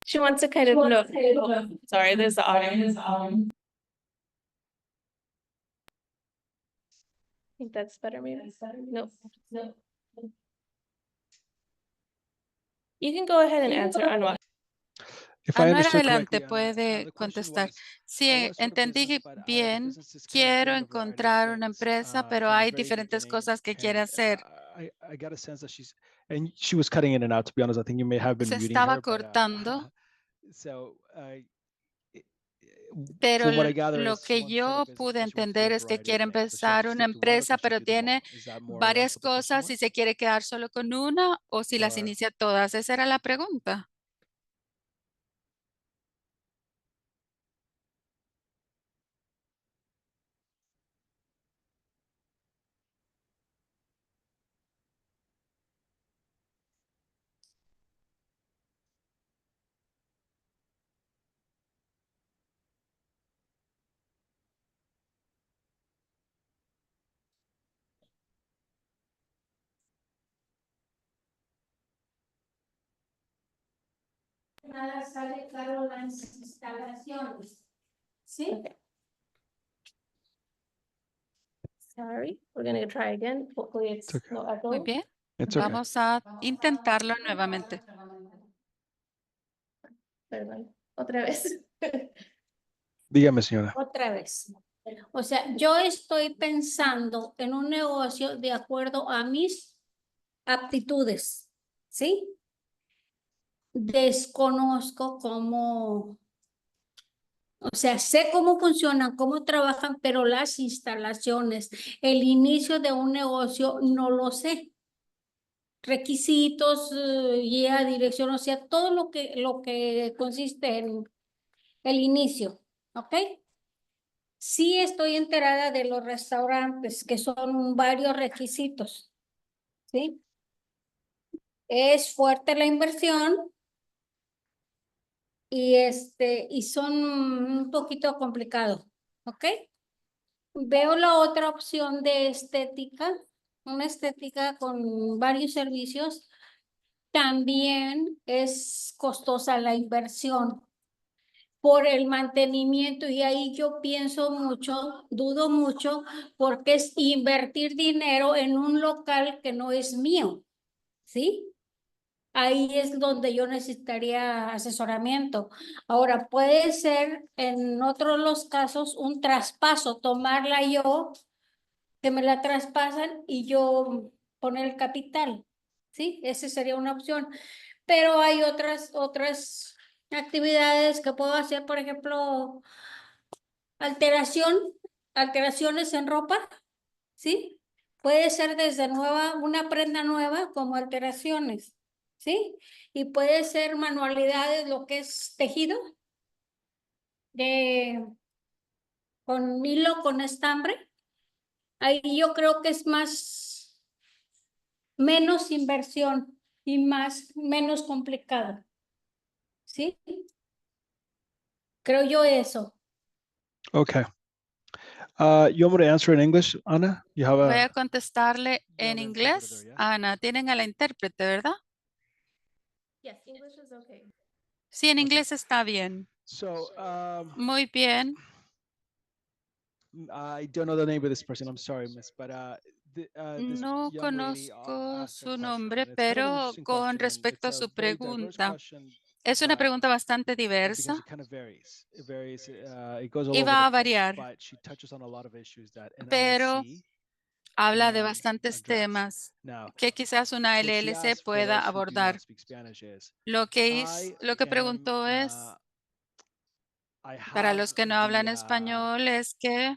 She wants to kind of know. Oh, sorry, there's the audio. I think that's better, maybe. No. You can go ahead and answer, Anwar. Anwar, adelante, puede contestar. Sí, entendí bien. Quiero encontrar una empresa, pero hay diferentes cosas que quiere hacer. Se estaba cortando. Pero lo que yo pude entender es que quiere empezar una empresa, pero tiene varias cosas, si se quiere quedar solo con una o si las inicia todas. Esa era la pregunta. nada sale caro las instalaciones. ¿Sí? Okay. Sorry, we're going to try again. Hopefully it's no echo. Muy bien. It's okay. Vamos a intentarlo nuevamente. Perdón, otra vez. Dígame, señora. Otra vez. O sea, yo estoy pensando en un negocio de acuerdo a mis aptitudes, ¿sí? Desconozco cómo, o sea, sé cómo funcionan, cómo trabajan, pero las instalaciones, el inicio de un negocio no lo sé. requisitos, guía, dirección, o sea, todo lo que consiste en el inicio, ¿ok? Sí estoy enterada de los restaurantes, que son varios requisitos, ¿sí? Es fuerte la inversión y son un poquito complicados, ¿ok? Veo la otra opción de estética, una estética con varios servicios. También es costosa la inversión por el mantenimiento y ahí yo pienso mucho, dudo mucho, porque es invertir dinero en un local que no es mío, ¿sí? Ahí es donde yo necesitaría asesoramiento. Ahora, puede ser en otros los casos un traspaso, tomarla yo, que me la traspasan y yo poner el capital, ¿sí? Esa sería una opción. Pero hay otras actividades que puedo hacer, por ejemplo, alteraciones en ropa, ¿sí? Puede ser desde una prenda nueva como alteraciones, ¿sí? Y puede ser manualidades, lo que es tejido, con hilo, con estambre. Ahí yo creo que es menos inversión y menos complicado, ¿sí? Creo yo eso. Okay. You want me to answer in English, Ana? Voy a contestarle en inglés. Ana, tienen a la intérprete, ¿verdad? Yes, English is okay. Sí, en inglés está bien. Muy bien. I don't know the name of this person. I'm sorry, miss, but No conozco su nombre, pero con respecto a su pregunta, es una pregunta bastante diversa y va a variar, pero habla de bastantes temas que quizás una LLC pueda abordar. Lo que preguntó es, para los que no hablan español, es que,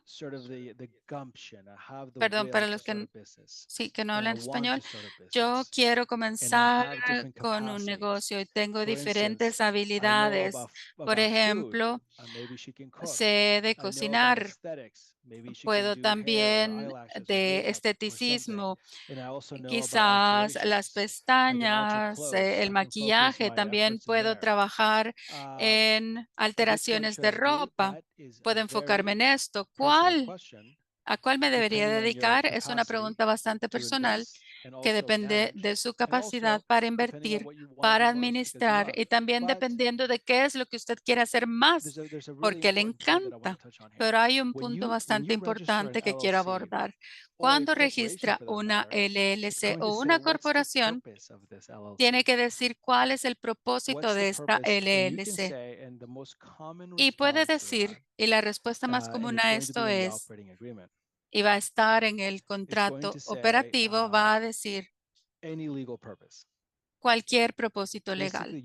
perdón, para los que sí, que no hablan español, yo quiero comenzar con un negocio y tengo diferentes habilidades. Por ejemplo, sé de cocinar, puedo también de esteticismo, quizás las pestañas, el maquillaje, también puedo trabajar en alteraciones de ropa, puedo enfocarme en esto. ¿A cuál me debería dedicar? Es una pregunta bastante personal que depende de su capacidad para invertir, para administrar y también dependiendo de qué es lo que usted quiere hacer más, porque le encanta. Pero hay un punto bastante importante que quiero abordar. Cuando registra una LLC o una corporación, tiene que decir cuál es el propósito de esta LLC. Y puede decir, y la respuesta más común a esto es, y va a estar en el contrato operativo, va a decir cualquier propósito legal.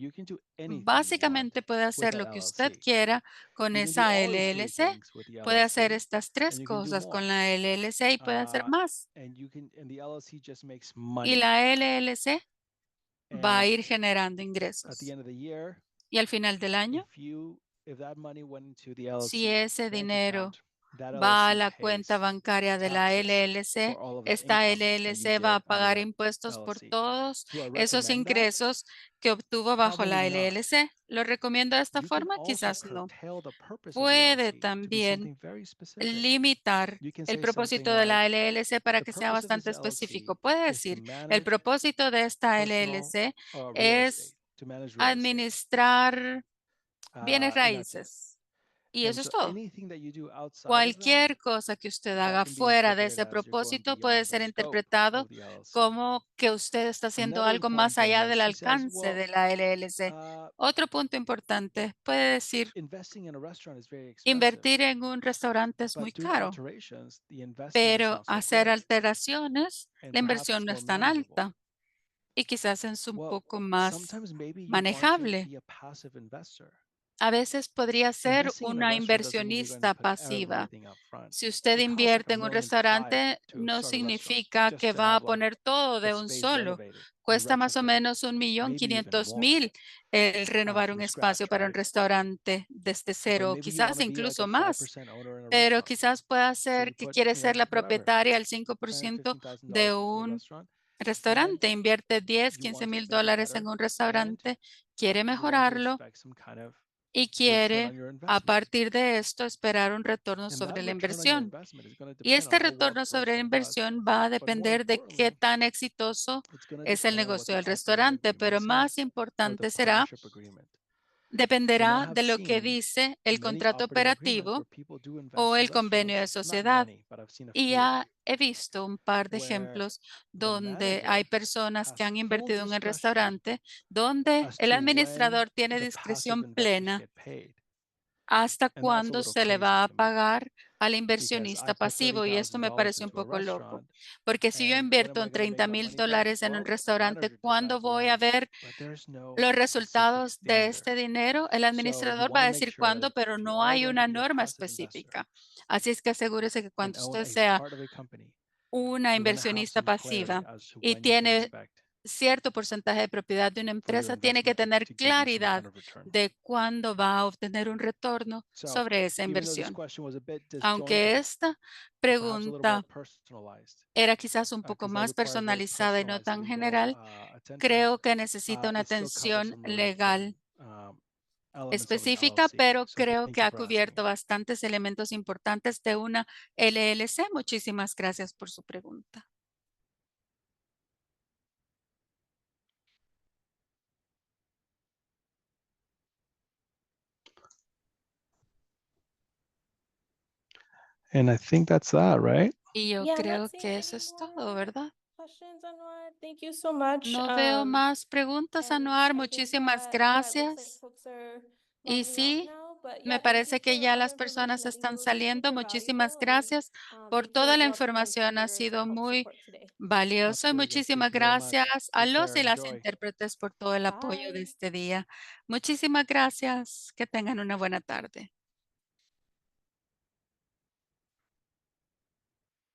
Básicamente puede hacer lo que usted quiera con esa LLC. Puede hacer estas tres cosas con la LLC y puede hacer más. Y la LLC va a ir generando ingresos. Y al final del año, si ese dinero va a la cuenta bancaria de la LLC, esta LLC va a pagar impuestos por todos esos ingresos que obtuvo bajo la LLC. ¿Lo recomiendo de esta forma? Quizás no. Puede también limitar el propósito de la LLC para que sea bastante específico. Puede decir, el propósito de esta LLC es administrar bienes raíces. Y eso es todo. Cualquier cosa que usted haga fuera de ese propósito puede ser interpretado como que usted está haciendo algo más allá del alcance de la LLC. Otro punto importante puede decir, invertir en un restaurante es muy caro, pero hacer alteraciones, la inversión no es tan alta y quizás es un poco más manejable. A veces podría ser una inversionista pasiva. Si usted invierte en un restaurante, no significa que va a poner todo de un solo. Cuesta más o menos 1.500.000 el renovar un espacio para un restaurante desde cero, quizás incluso más. Pero quizás pueda ser que quiere ser la propietaria al 5% de un restaurante, invierte 10, 15.000 dólares en un restaurante, quiere mejorarlo y quiere a partir de esto esperar un retorno sobre la inversión. Y este retorno sobre la inversión va a depender de qué tan exitoso es el negocio del restaurante, pero más importante dependerá de lo que dice el contrato operativo o el convenio de sociedad. Y ya he visto un par de ejemplos donde hay personas que han invertido en el restaurante donde el administrador tiene discreción plena hasta cuándo se le va a pagar al inversionista pasivo. Y esto me parece un poco loco, porque si yo invierto en 30.000 dólares en un restaurante, ¿cuándo voy a ver los resultados de este dinero? El administrador va a decir cuándo, pero no hay una norma específica. Así es que asegúrese que cuando usted sea una inversionista pasiva y tiene cierto porcentaje de propiedad de una empresa, tiene que tener claridad de cuándo va a obtener un retorno sobre esa inversión. Aunque esta pregunta era quizás un poco más personalizada y no tan general, creo que necesita una atención legal específica, pero creo que ha cubierto bastantes elementos importantes de una LLC. Muchísimas gracias por su pregunta. And I think that's that, right? Y yo Yeah, I'm creo not seeing que eso any es more todo, ¿verdad? questions, Anwar. Thank you so much. No veo más preguntas, And Anuar. I think Muchísimas that, yeah, it looks like gracias. folks are Y logging off sí, now, but me yeah, thank you parece que for ya all the las personas information that you están know, this was saliendo. super Muchísimas valuable, and gracias por thank you toda as la well to my información. Ha interpreters sido to help muy support today. valioso y Absolutely, guys. Thank muchísimas you very much. gracias a Take los care. y las Enjoy. intérpretes por todo el apoyo de Bye. este día. Muchísimas gracias. Que tengan una buena tarde.